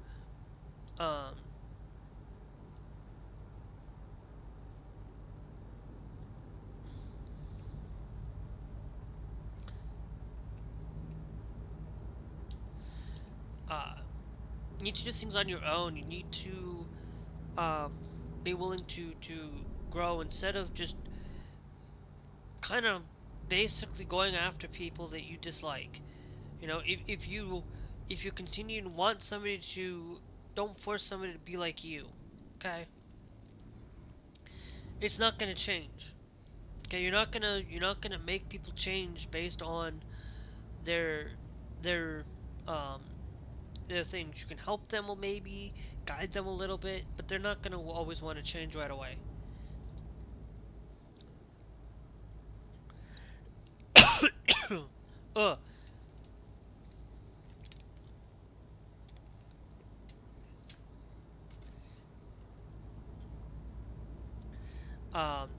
um, uh, need to do things on your own. You need to um, be willing to grow instead of just kind of basically going after people that you dislike. You know, if you continue to want somebody to, don't force somebody to be like you. Okay, it's not gonna change. Okay, you're not gonna make people change based on their their um their things. You can help them, or maybe guide them a little bit, but they're not gonna always want to change right away. Ugh. Um,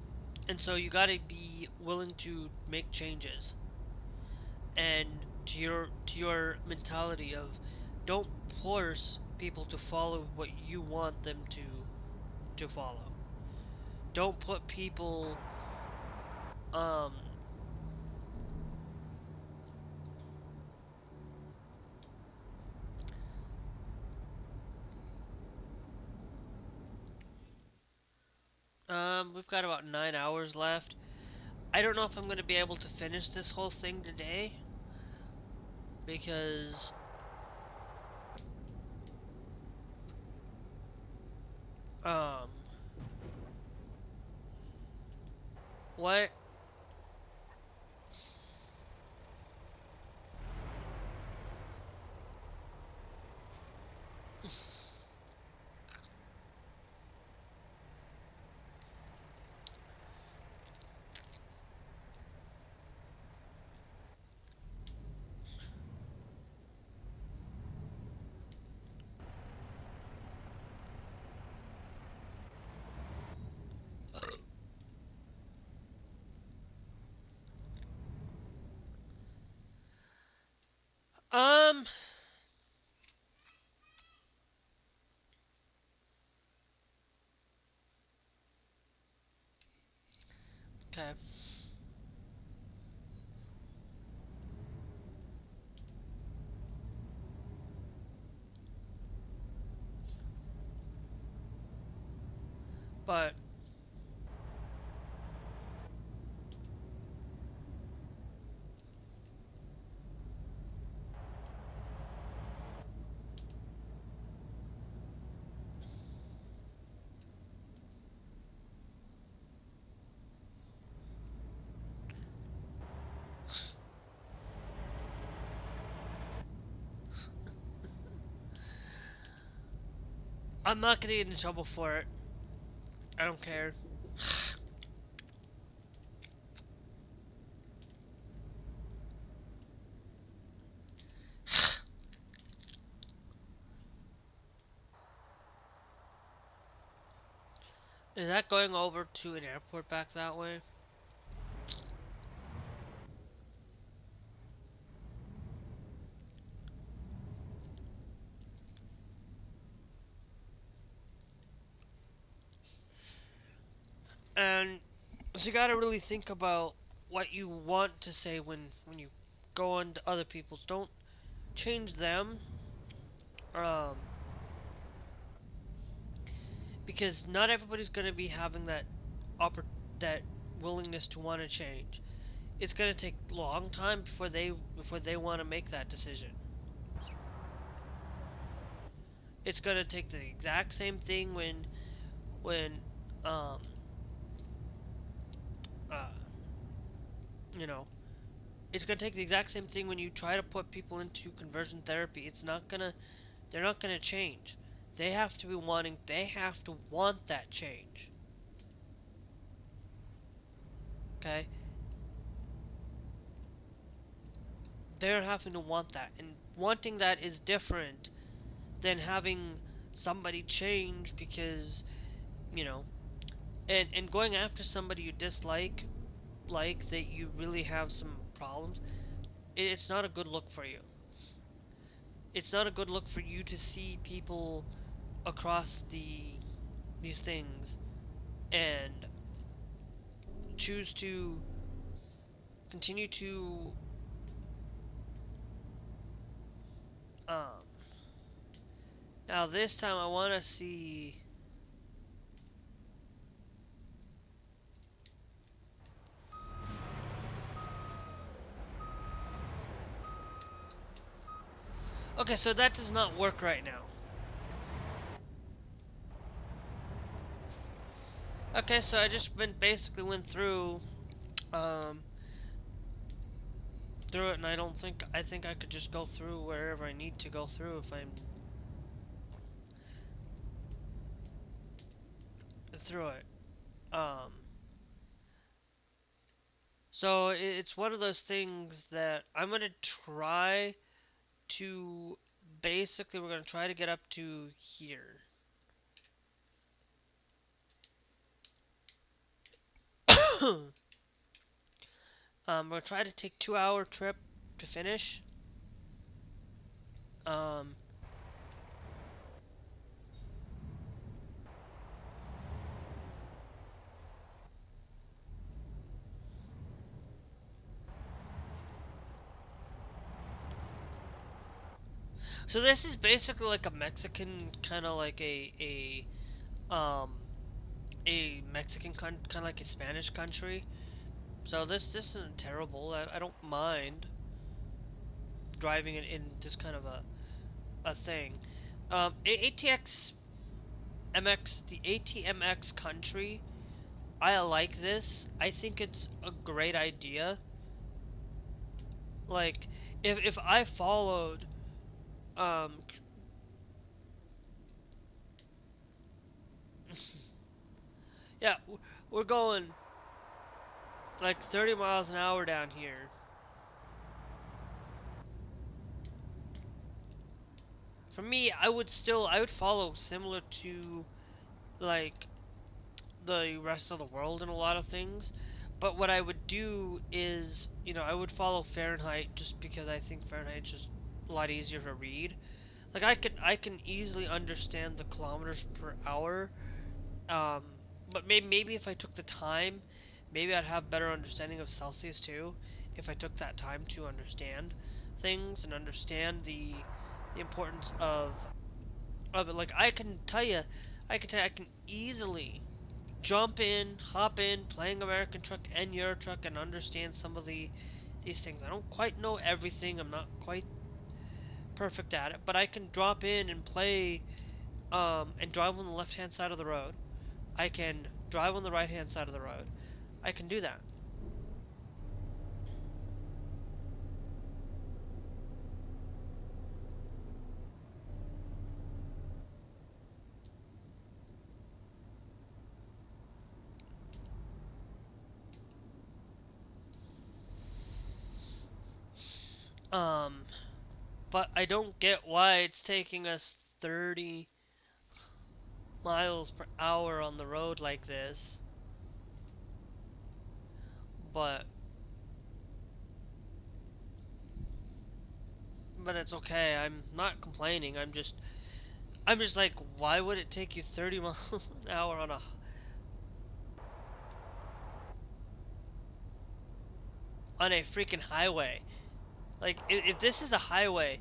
and so you gotta be willing to make changes, and to your mentality of, don't force people to follow what you want them to follow. Don't put people um we've got about 9 hours left. I don't know if I'm gonna be able to finish this whole thing today because um what Okay. But I'm not gonna get in trouble for it. I don't care. Is that going over to an airport back that way? And so you gotta really think about what you want to say when you go on to other people's. Don't change them. Um, because not everybody's gonna be having that willingness to want to change. It's gonna take a long time before they want to make that decision. It's gonna take the exact same thing when um uh you know, it's gonna take the exact same thing when you try to put people into conversion therapy. They're not gonna change. They have to want that change. Okay? They're having to want that. And wanting that is different than having somebody change because, you know, and going after somebody you dislike, like that you really have some problems, it's not a good look for you. It's not a good look for you to see people across these things and choose to continue to um now this time I want to see. Okay, so that does not work right now. Okay, so I just basically went um through it, and I think I could just go through wherever I need to go through if I'm through it. Um so it's one of those things that I'm going to try to basically, we're going to try to get up to here. We'll try to take 2 hour trip to finish. Um, so this is basically like a Mexican, kind of like a Mexican kind of like a Spanish country. So this isn't terrible. I don't mind driving it in this kind of a thing. ATX MX, the ATMX country, I like this. I think it's a great idea. Like, if I followed, um, yeah, we're going like 30 miles an hour down here. For me, I would follow similar to like the rest of the world in a lot of things. But what I would do is, I would follow Fahrenheit just because I think Fahrenheit's just a lot easier to read. Like I can easily understand the kilometers per hour. Um, but maybe if I took the time, maybe I'd have better understanding of Celsius too. If I took that time to understand things and understand the importance of it. Like I can easily jump in, hop in, playing American Truck and Euro Truck and understand some of these things. I don't quite know everything. I'm not quite perfect at it, but I can drop in and play and drive on the left-hand side of the road. I can drive on the right-hand side of the road. I can do that. Um, but I don't get why it's taking us 30 miles per hour on the road like this. But it's okay. I'm not complaining. I'm just like, why would it take you 30 miles an hour on a freaking highway? Like, if this is a highway,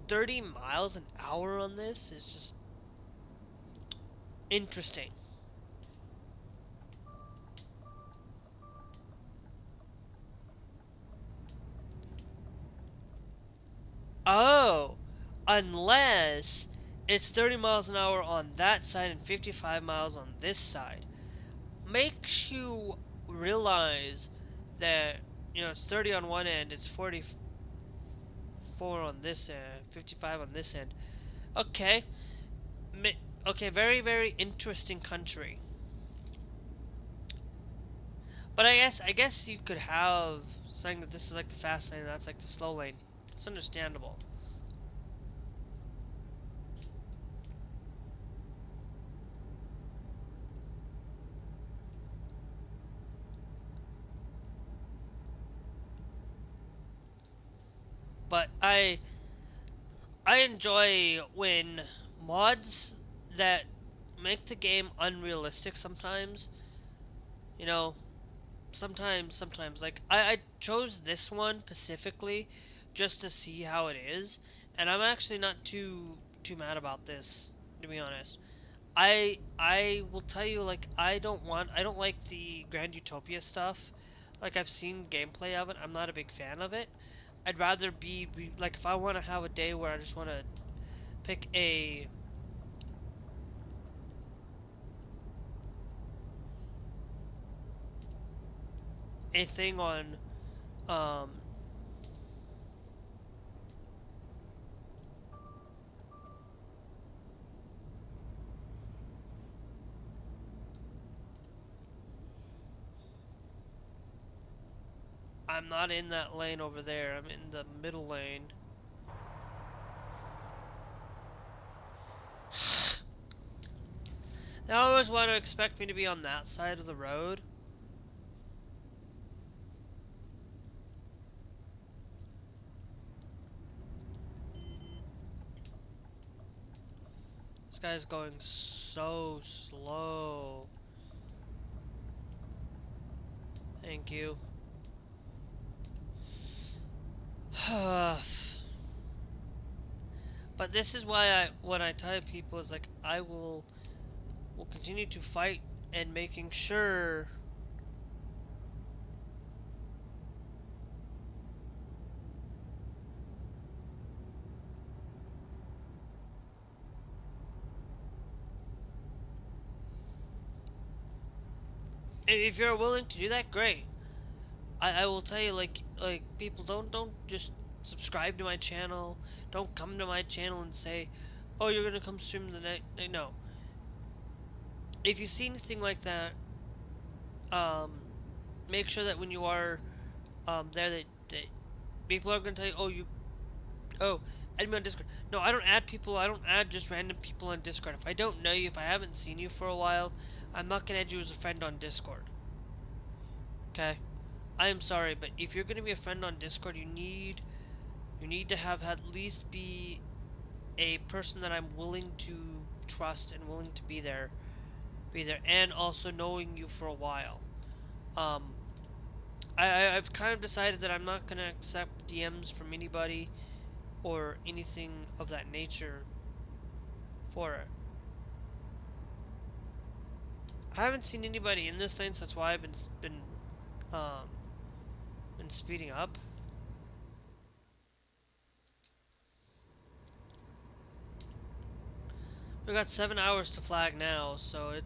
30 miles an hour on this is just interesting. Oh, unless it's 30 miles an hour on that side and 55 miles on this side. Makes you realize that, it's 30 on one end, it's 44 on this end, 55 on this end. Okay. Okay, very, very interesting country. But I guess you could have saying that this is like the fast lane and that's like the slow lane. It's understandable. But I enjoy when mods that make the game unrealistic sometimes, you know, sometimes like I chose this one specifically just to see how it is, and I'm actually not too mad about this, to be honest. I will tell you, like, I don't like the Grand Utopia stuff. Like, I've seen gameplay of it. I'm not a big fan of it. I'd rather be like, if I want to have a day where I just want to pick a thing on um I'm not in that lane over there. I'm in the middle lane. They always want to expect me to be on that side of the road. This guy's going so slow. Thank you. But this is why what I tell people is like, I will continue to fight and making sure if you're willing to do that, great. I will tell you, like people don't just subscribe to my channel. Don't come to my channel and say, oh, you're gonna come stream the night. No. If you see anything like that, make sure that when you are there, that people are gonna tell you, add me on Discord. No, I don't add people. I don't add just random people on Discord. If I don't know you, if I haven't seen you for a while, I'm not gonna add you as a friend on Discord. Okay? I am sorry, but if you're gonna be a friend on Discord, you need You need to have at least be a person that I'm willing to trust and willing to be there, and also knowing you for a while. Um, I've kind of decided that I'm not gonna accept DMs from anybody or anything of that nature for it. I haven't seen anybody in this thing, so that's why I've um been speeding up. We got 7 hours to flag now, so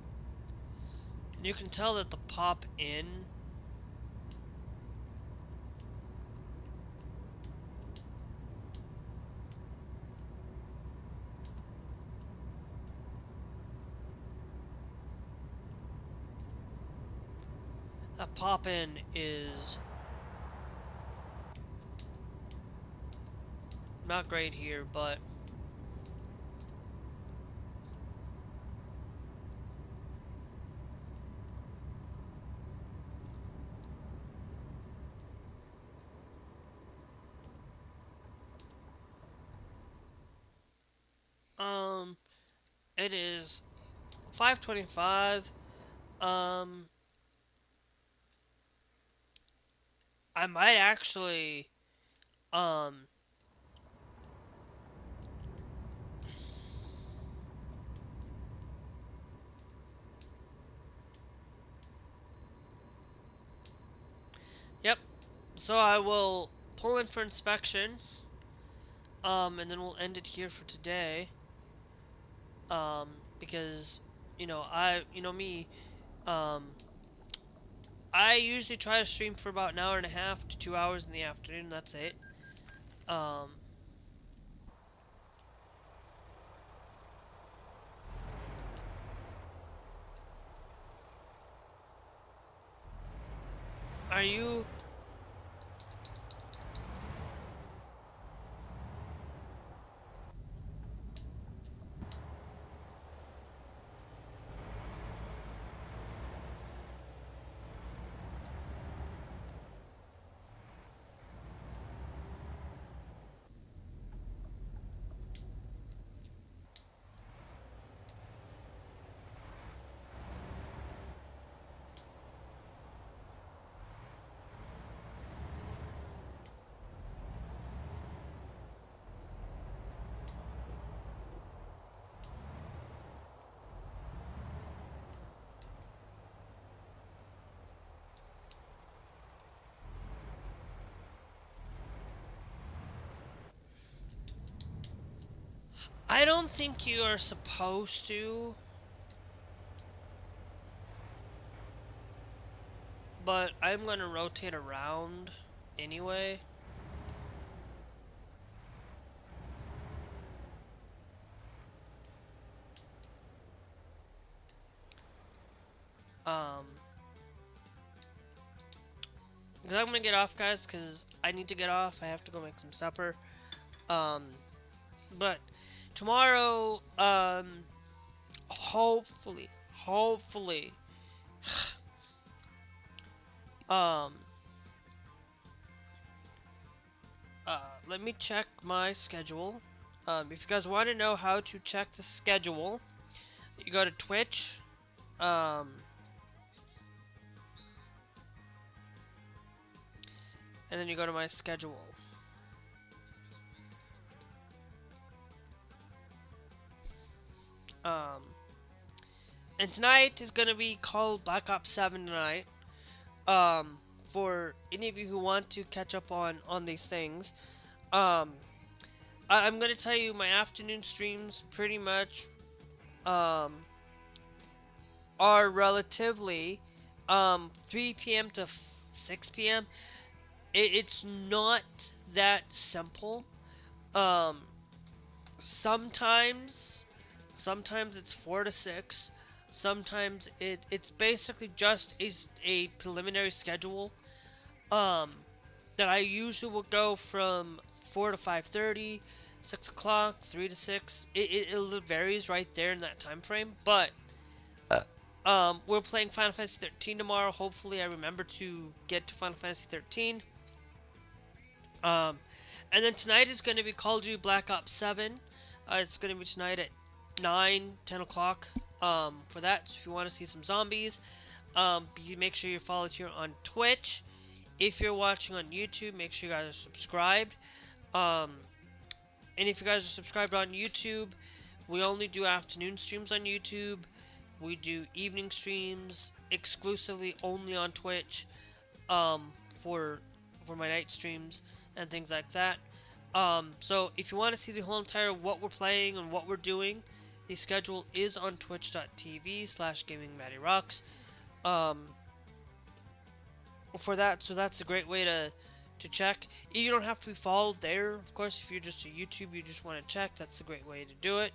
you can tell that the pop in is not great here, but it is 5:25. Um, I might actually, um, yep. So I will pull in for inspection, and then we'll end it here for today. Because, you know me, um, I usually try to stream for about an hour and a half to 2 hours in the afternoon. That's it. Um, are you? I don't think you are supposed to, but I'm gonna rotate around anyway. Um, because I'm gonna get off, guys, because I need to get off. I have to go make some supper. But tomorrow, hopefully, um, let me check my schedule. If you guys want to know how to check the schedule, you go to Twitch, and then you go to my schedule. And tonight is gonna be called Black Ops 7 tonight. For any of you who want to catch up on these things, I'm gonna tell you my afternoon streams pretty much, are relatively, 3 p.m. to 6 p.m. It's not that simple. Um, sometimes it's 4 to 6. Sometimes it's basically just a preliminary schedule. That I usually will go from 4 to 5:30, 6 o'clock, 3 to 6. It varies right there in that time frame. But we're playing Final Fantasy 13 tomorrow. Hopefully, I remember to get to Final Fantasy 13. And then tonight is going to be Call of Duty Black Ops 7. It's going to be tonight at 9, 10 o'clock for that. So if you want to see some zombies, make sure you're followed here on Twitch. If you're watching on YouTube, make sure you guys are subscribed. And if you guys are subscribed on YouTube, we only do afternoon streams on YouTube. We do evening streams exclusively only on Twitch for my night streams and things like that. So if you want to see the whole entire what we're playing and what we're doing, the schedule is on twitch.tv/gamingmattirocks. For that, so that's a great way to check. You don't have to be followed there, of course. If you're just a YouTube, you just want to check, that's a great way to do it.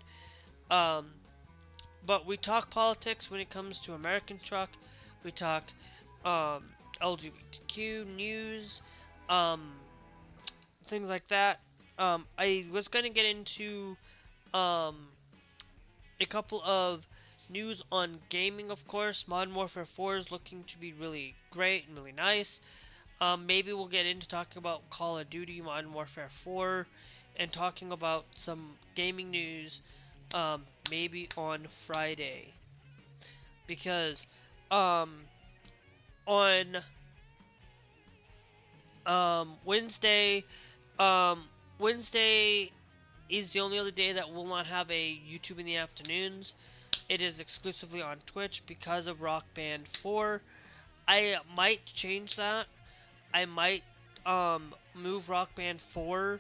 But we talk politics when it comes to American Truck. We talk LGBTQ news, things like that. I was going to get into a couple of news on gaming, of course. Modern Warfare 4 is looking to be really great and really nice. Maybe we'll get into talking about Call of Duty Modern Warfare 4 and talking about some gaming news maybe on Friday. Because on Wednesday is the only other day that we'll not have a YouTube in the afternoons. It is exclusively on Twitch because of Rock Band 4. I might change that. I might move Rock Band 4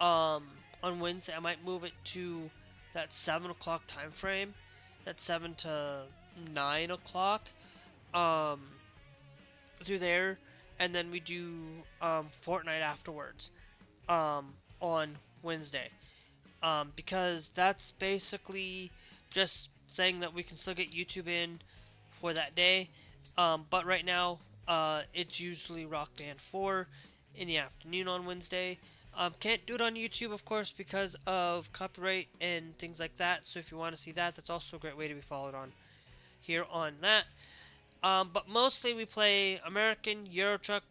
on Wednesday. I might move it to that 7 o'clock time frame. That 7 to 9 o'clock through there. And then we do Fortnite afterwards on Wednesday. Because that's basically just saying that we can still get YouTube in for that day. But right now, it's usually Rock Band 4 in the afternoon on Wednesday. Can't do it on YouTube, of course, because of copyright and things like that. So if you want to see that, that's also a great way to be followed on here on that. But mostly we play American, Euro Truck,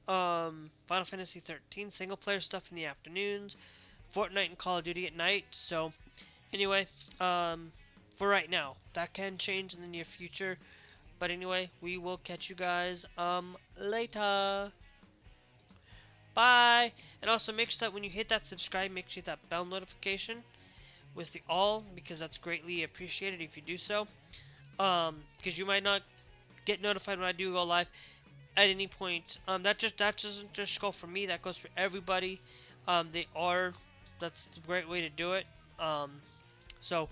Final Fantasy 13 single player stuff in the afternoons, Fortnite and Call of Duty at night. So anyway, for right now, that can change in the near future. But anyway, we will catch you guys later. Bye. And also make sure that when you hit that subscribe, make sure you hit that bell notification with the all, because that's greatly appreciated if you do so. Because you might not get notified when I do go live at any point. That doesn't just go for me, that goes for everybody. That's a great way to do it. So